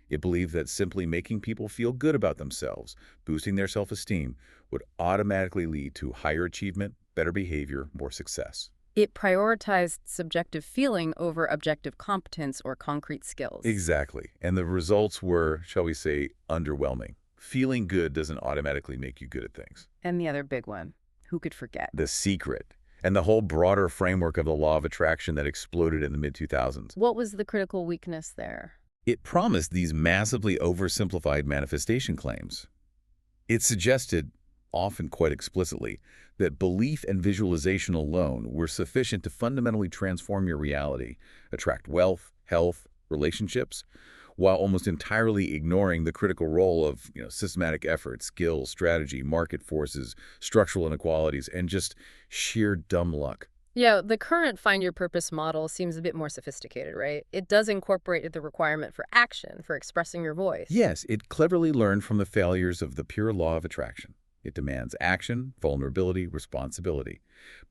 Speaker 2: It believed that simply making people feel good about themselves, boosting their self-esteem, would automatically lead to higher achievement, better behavior, more success.
Speaker 1: It prioritized subjective feeling over objective competence or concrete skills.
Speaker 2: Exactly. And the results were, shall we say, underwhelming. feeling good doesn't automatically make you good at things.
Speaker 1: And the other big one, who could forget?
Speaker 2: The secret, and the whole broader framework of the law of attraction that exploded in the mid-2000s.
Speaker 1: What was the critical weakness there?
Speaker 2: It promised these massively oversimplified manifestation claims. It suggested, often quite explicitly, that belief and visualization alone were sufficient to fundamentally transform your reality, attract wealth, health, relationships, while almost entirely ignoring the critical role of systematic effort, skill, strategy, market forces, structural inequalities, and just sheer dumb luck.
Speaker 1: Yeah, the current Find Your Purpose model seems a bit more sophisticated, right? It does incorporate the requirement for action, for expressing your voice.
Speaker 2: Yes, it cleverly learned from the failures of the pure law of attraction. It demands action, vulnerability, responsibility.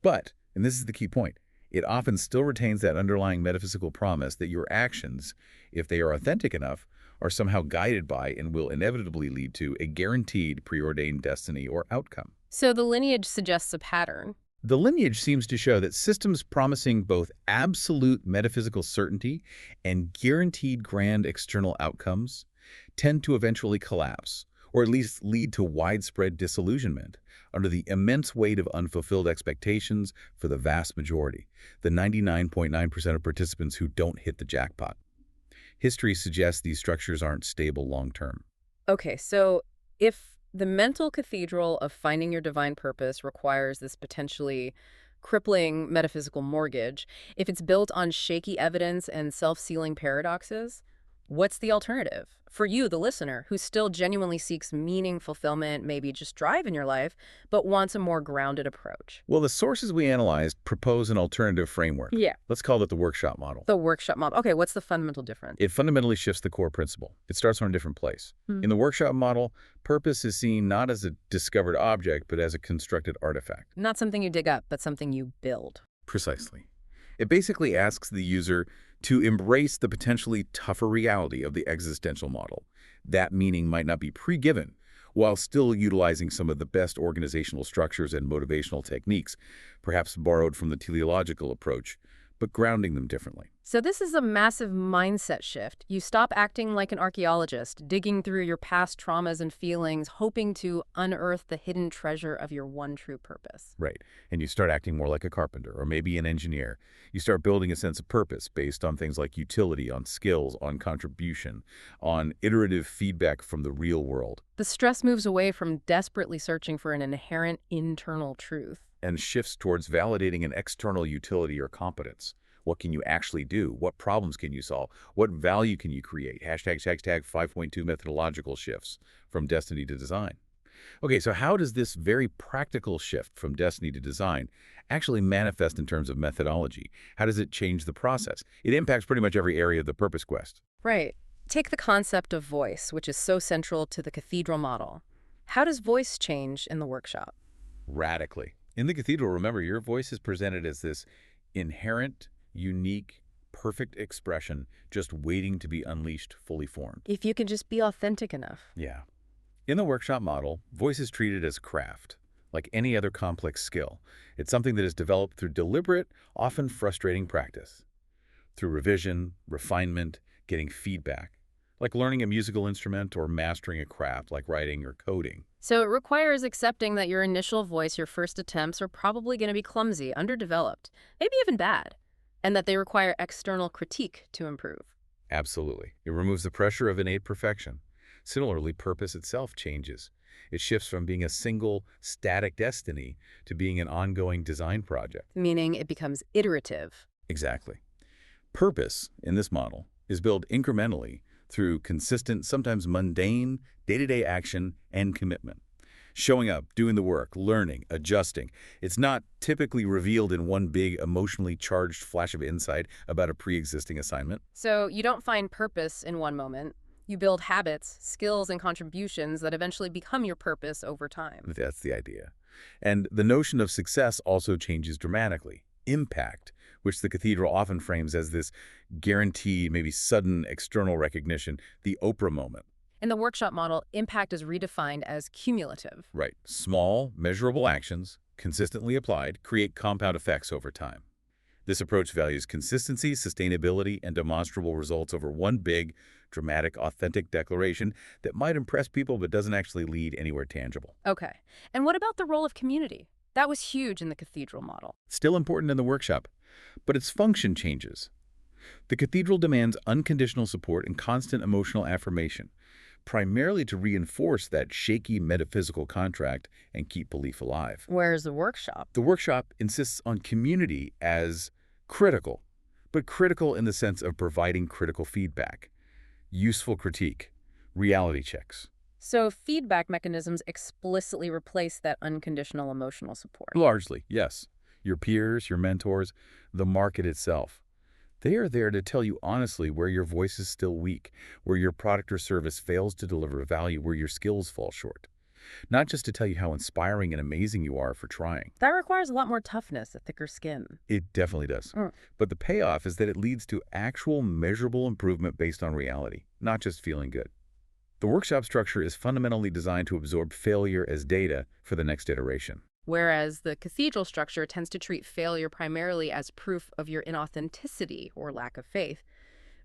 Speaker 2: But, and this is the key point, it often still retains that underlying metaphysical promise that your actions, if they are authentic enough, are somehow guided by and will inevitably lead to a guaranteed preordained destiny or outcome.
Speaker 1: So the lineage suggests a pattern.
Speaker 2: The lineage seems to show that systems promising both absolute metaphysical certainty and guaranteed grand external outcomes tend to eventually collapse, or at least lead to widespread disillusionment under the immense weight of unfulfilled expectations for the vast majority, the 99.9% of participants who don't hit the jackpot. History suggests these structures aren't stable long-term.
Speaker 1: Okay, so if the mental cathedral of finding your divine purpose requires this potentially crippling metaphysical mortgage, if it's built on shaky evidence and self-sealing paradoxes, what's the alternative? For you, the listener, who still genuinely seeks meaning, fulfillment, maybe just drive in your life, but wants a more grounded approach.
Speaker 2: Well, the sources we analyzed propose an alternative framework.
Speaker 1: Yeah.
Speaker 2: Let's call it the workshop model.
Speaker 1: The workshop model. Okay, what's the fundamental difference?
Speaker 2: It fundamentally shifts the core principle. It starts from a different place.
Speaker 1: Hmm.
Speaker 2: In the workshop model, purpose is seen not as a discovered object, but as a constructed artifact.
Speaker 1: Not something you dig up, but something you build.
Speaker 2: Precisely. It basically asks the user to embrace the potentially tougher reality of the existential model. That meaning might not be pre-given, while still utilizing some of the best organizational structures and motivational techniques, perhaps borrowed from the teleological approach, but grounding them differently.
Speaker 1: So this is a massive mindset shift. You stop acting like an archaeologist, digging through your past traumas and feelings, hoping to unearth the hidden treasure of your one true purpose.
Speaker 2: Right. And you start acting more like a carpenter or maybe an engineer. You start building a sense of purpose based on things like utility, on skills, on contribution, on iterative feedback from the real world.
Speaker 1: The stress moves away from desperately searching for an inherent internal truth.
Speaker 2: And shifts towards validating an external utility or competence. What can you actually do? What problems can you solve? What value can you create? Hashtag 5.2 methodological shifts from destiny to design. Okay, so how does this very practical shift from destiny to design actually manifest in terms of methodology? How does it change the process? It impacts pretty much every area of the purpose quest.
Speaker 1: Right. Take the concept of voice, which is so central to the cathedral model. How does voice change in the workshop?
Speaker 2: Radically. In the cathedral, remember, your voice is presented as this inherent, unique, perfect expression just waiting to be unleashed, fully formed.
Speaker 1: If you can just be authentic enough.
Speaker 2: Yeah. In the workshop model, voice is treated as craft, like any other complex skill. It's something that is developed through deliberate, often frustrating practice. Through revision, refinement, getting feedback. Like learning a musical instrument or mastering a craft like writing or coding.
Speaker 1: So it requires accepting that your initial voice, your first attempts, are probably going to be clumsy, underdeveloped, maybe even bad, and that they require external critique to improve.
Speaker 2: Absolutely. It removes the pressure of innate perfection. Similarly, purpose itself changes. It shifts from being a single, static destiny to being an ongoing design project.
Speaker 1: Meaning it becomes iterative.
Speaker 2: Exactly. Purpose, in this model, is built incrementally through consistent, sometimes mundane, day-to-day action and commitment. Showing up, doing the work, learning, adjusting. It's not typically revealed in one big, emotionally charged flash of insight about a pre-existing assignment.
Speaker 1: So you don't find purpose in one moment. You build habits, skills, and contributions that eventually become your purpose over time.
Speaker 2: That's the idea. And the notion of success also changes dramatically. Impact, which the cathedral often frames as this guaranteed, maybe sudden external recognition, the Oprah moment.
Speaker 1: In the workshop model, impact is redefined as cumulative.
Speaker 2: Right. Small, measurable actions, consistently applied, create compound effects over time. This approach values consistency, sustainability, and demonstrable results over one big, dramatic, authentic declaration that might impress people but doesn't actually lead anywhere tangible.
Speaker 1: Okay. And what about the role of community? That was huge in the cathedral model.
Speaker 2: Still important in the workshop, but its function changes. The cathedral demands unconditional support and constant emotional affirmation, primarily to reinforce that shaky metaphysical contract and keep belief alive.
Speaker 1: Where's the workshop?
Speaker 2: The workshop insists on community as critical, but critical in the sense of providing critical feedback, useful critique, reality checks.
Speaker 1: So feedback mechanisms explicitly replace that unconditional emotional support.
Speaker 2: Largely, yes. Your peers, your mentors, the market itself. They are there to tell you honestly where your voice is still weak, where your product or service fails to deliver value, where your skills fall short. Not just to tell you how inspiring and amazing you are for trying.
Speaker 1: That requires a lot more toughness, a thicker skin.
Speaker 2: It definitely does. But the payoff is that it leads to actual measurable improvement based on reality, not just feeling good. The workshop structure is fundamentally designed to absorb failure as data for the next iteration.
Speaker 1: Whereas the cathedral structure tends to treat failure primarily as proof of your inauthenticity or lack of faith.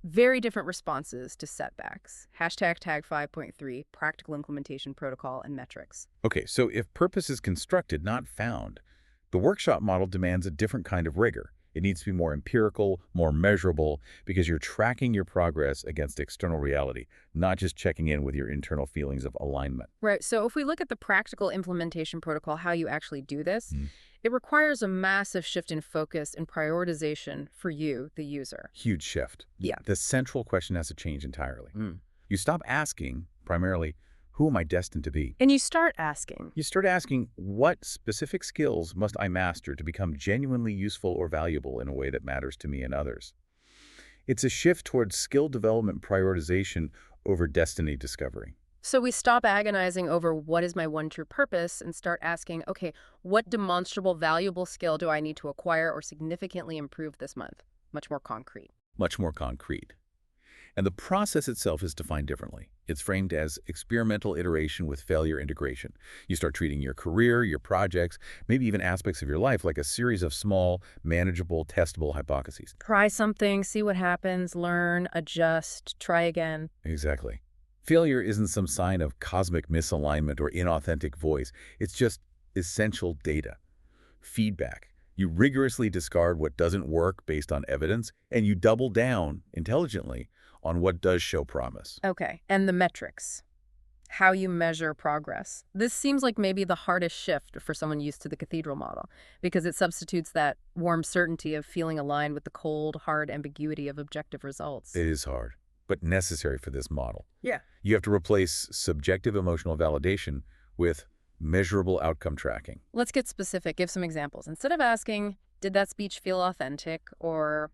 Speaker 1: Very different responses to setbacks. Hashtag tag 5.3, practical implementation protocol and metrics.
Speaker 2: Okay, so if purpose is constructed, not found, the workshop model demands a different kind of rigor. It needs to be more empirical, more measurable, because you're tracking your progress against external reality, not just checking in with your internal feelings of alignment.
Speaker 1: Right, so if we look at the practical implementation protocol, how you actually do this, it requires a massive shift in focus and prioritization for you, the user.
Speaker 2: Huge shift.
Speaker 1: Yeah.
Speaker 2: The central question has to change entirely. You stop asking, primarily, who am I destined to be?
Speaker 1: And you start asking.
Speaker 2: You start asking, what specific skills must I master to become genuinely useful or valuable in a way that matters to me and others? It's a shift towards skill development prioritization over destiny discovery.
Speaker 1: So we stop agonizing over what is my one true purpose and start asking, okay, what demonstrable, valuable skill do I need to acquire or significantly improve this month? Much more concrete.
Speaker 2: Much more concrete. And the process itself is defined differently. It's framed as experimental iteration with failure integration. You start treating your career, your projects, maybe even aspects of your life like a series of small, manageable, testable hypotheses.
Speaker 1: Try something, see what happens, learn, adjust, try again.
Speaker 2: Exactly. Failure isn't some sign of cosmic misalignment or inauthentic voice. It's just essential data, feedback. You rigorously discard what doesn't work based on evidence, and you double down intelligently on what does show promise.
Speaker 1: Okay, and the metrics. How you measure progress. This seems like maybe the hardest shift for someone used to the cathedral model, because it substitutes that warm certainty of feeling aligned with the cold, hard ambiguity of objective results.
Speaker 2: It is hard, but necessary for this model.
Speaker 1: Yeah.
Speaker 2: You have to replace subjective emotional validation with measurable outcome tracking.
Speaker 1: Let's get specific. Give some examples. Instead of asking, did that speech feel authentic, or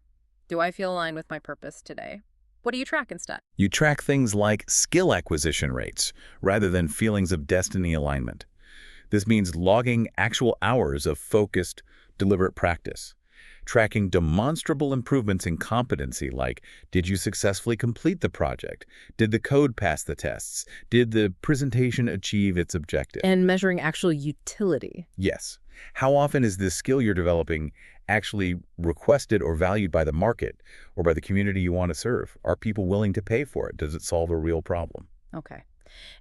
Speaker 1: do I feel aligned with my purpose today? What do you track instead?
Speaker 2: You track things like skill acquisition rates rather than feelings of destiny alignment. This means logging actual hours of focused, deliberate practice. Tracking demonstrable improvements in competency like, did you successfully complete the project? Did the code pass the tests? Did the presentation achieve its objective?
Speaker 1: And measuring actual utility.
Speaker 2: Yes. How often is this skill you're developing actually requested or valued by the market or by the community you want to serve? Are people willing to pay for it? Does it solve a real problem?
Speaker 1: Okay.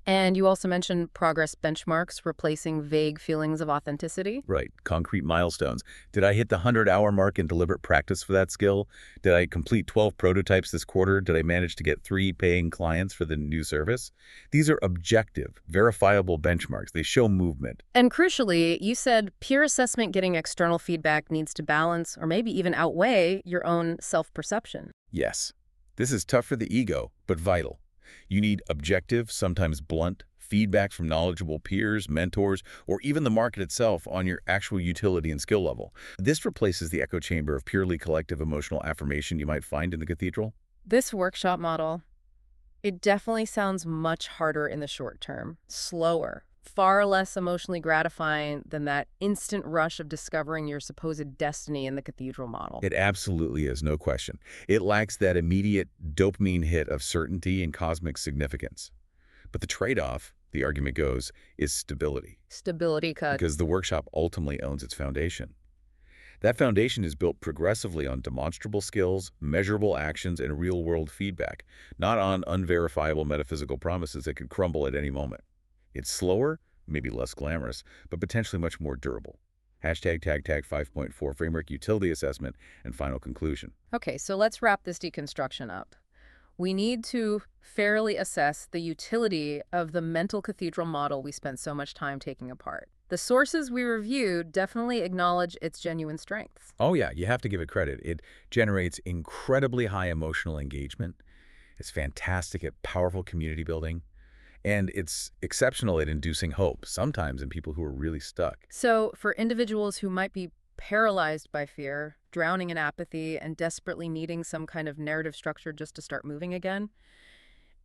Speaker 1: And you also mentioned progress benchmarks, replacing vague feelings of authenticity.
Speaker 2: Right. Concrete milestones. Did I hit the 100-hour mark in deliberate practice for that skill? Did I complete 12 prototypes this quarter? Did I manage to get 3 paying clients for the new service? These are objective, verifiable benchmarks. They show movement.
Speaker 1: And crucially, you said peer assessment getting external feedback needs to balance or maybe even outweigh your own self-perception.
Speaker 2: Yes. This is tough for the ego, but vital. You need objective, sometimes blunt, feedback from knowledgeable peers, mentors, or even the market itself on your actual utility and skill level. This replaces the echo chamber of purely collective emotional affirmation you might find in the cathedral.
Speaker 1: This workshop model, it definitely sounds much harder in the short term, slower, far less emotionally gratifying than that instant rush of discovering your supposed destiny in the cathedral model.
Speaker 2: It absolutely is, no question. It lacks that immediate dopamine hit of certainty and cosmic significance. But the trade-off, the argument goes, is stability.
Speaker 1: Stability cut.
Speaker 2: Because the workshop ultimately owns its foundation. That foundation is built progressively on demonstrable skills, measurable actions, and real-world feedback, not on unverifiable metaphysical promises that could crumble at any moment. It's slower, maybe less glamorous, but potentially much more durable. Hashtag tag tag 5.4 framework utility assessment and final conclusion.
Speaker 1: Okay, so let's wrap this deconstruction up. We need to fairly assess the utility of the mental cathedral model we spent so much time taking apart. The sources we reviewed definitely acknowledge its genuine strengths.
Speaker 2: Oh yeah, you have to give it credit. It generates incredibly high emotional engagement. It's fantastic at powerful community building. And it's exceptional at inducing hope, sometimes in people who are really stuck.
Speaker 1: So, for individuals who might be paralyzed by fear, drowning in apathy, and desperately needing some kind of narrative structure just to start moving again,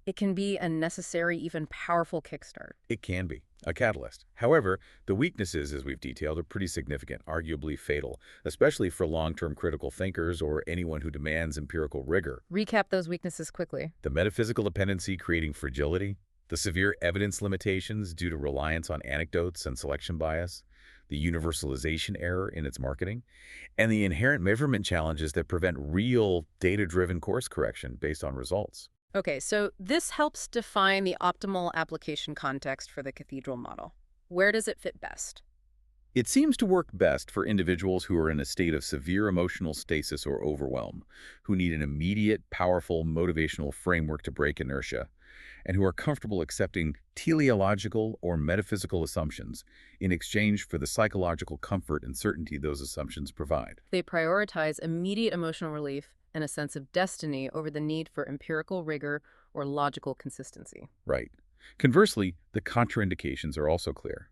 Speaker 1: it can be a necessary, even powerful kickstart.
Speaker 2: It can be a catalyst. However, the weaknesses, as we've detailed, are pretty significant, arguably fatal, especially for long-term critical thinkers or anyone who demands empirical rigor.
Speaker 1: Recap those weaknesses quickly.
Speaker 2: The metaphysical dependency creating fragility, the severe evidence limitations due to reliance on anecdotes and selection bias, the universalization error in its marketing, and the inherent measurement challenges that prevent real data-driven course correction based on results.
Speaker 1: Okay, so this helps define the optimal application context for the cathedral model. Where does it fit best?
Speaker 2: It seems to work best for individuals who are in a state of severe emotional stasis or overwhelm, who need an immediate, powerful, motivational framework to break inertia, and who are comfortable accepting teleological or metaphysical assumptions in exchange for the psychological comfort and certainty those assumptions provide.
Speaker 1: They prioritize immediate emotional relief and a sense of destiny over the need for empirical rigor or logical consistency.
Speaker 2: Right. Conversely, the contraindications are also clear.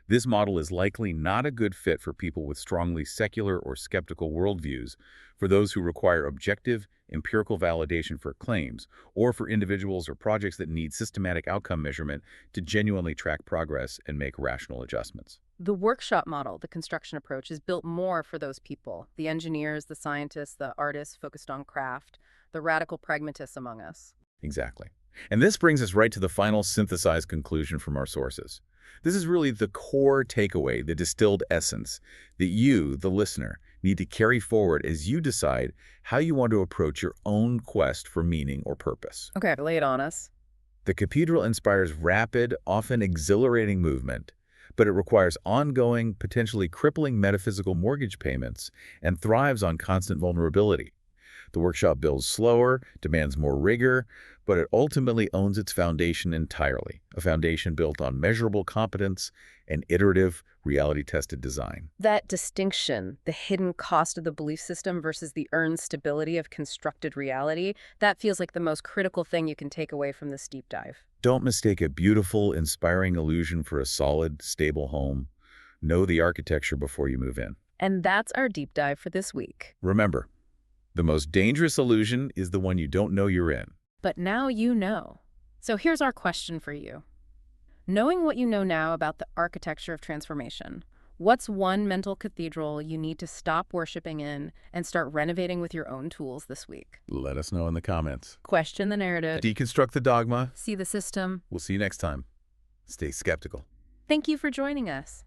Speaker 2: This model is likely not a good fit for people with strongly secular or skeptical worldviews, for those who require objective, empirical validation for claims, or for individuals or projects that need systematic outcome measurement to genuinely track progress and make rational adjustments.
Speaker 1: The workshop model, the construction approach, is built more for those people, the engineers, the scientists, the artists focused on craft, the radical pragmatists among us.
Speaker 2: Exactly. And this brings us right to the final synthesized conclusion from our sources. This is really the core takeaway, the distilled essence that you, the listener, need to carry forward as you decide how you want to approach your own quest for meaning or purpose.
Speaker 1: Okay, lay it on us.
Speaker 2: The cathedral inspires rapid, often exhilarating movement, but it requires ongoing, potentially crippling metaphysical mortgage payments and thrives on constant vulnerability. The workshop builds slower, demands more rigor, but it ultimately owns its foundation entirely, a foundation built on measurable competence and iterative, reality-tested design.
Speaker 1: That distinction, the hidden cost of the belief system versus the earned stability of constructed reality, that feels like the most critical thing you can take away from this deep dive.
Speaker 2: Don't mistake a beautiful, inspiring illusion for a solid, stable home. Know the architecture before you move in.
Speaker 1: And that's our deep dive for this week.
Speaker 2: Remember, the most dangerous illusion is the one you don't know you're in.
Speaker 1: But now you know. So here's our question for you. Knowing what you know now about the architecture of transformation, what's one mental cathedral you need to stop worshiping in and start renovating with your own tools this week?
Speaker 2: Let us know in the comments.
Speaker 1: Question the narrative.
Speaker 2: Deconstruct the dogma.
Speaker 1: See the system.
Speaker 2: We'll see you next time. Stay skeptical.
Speaker 1: Thank you for joining us.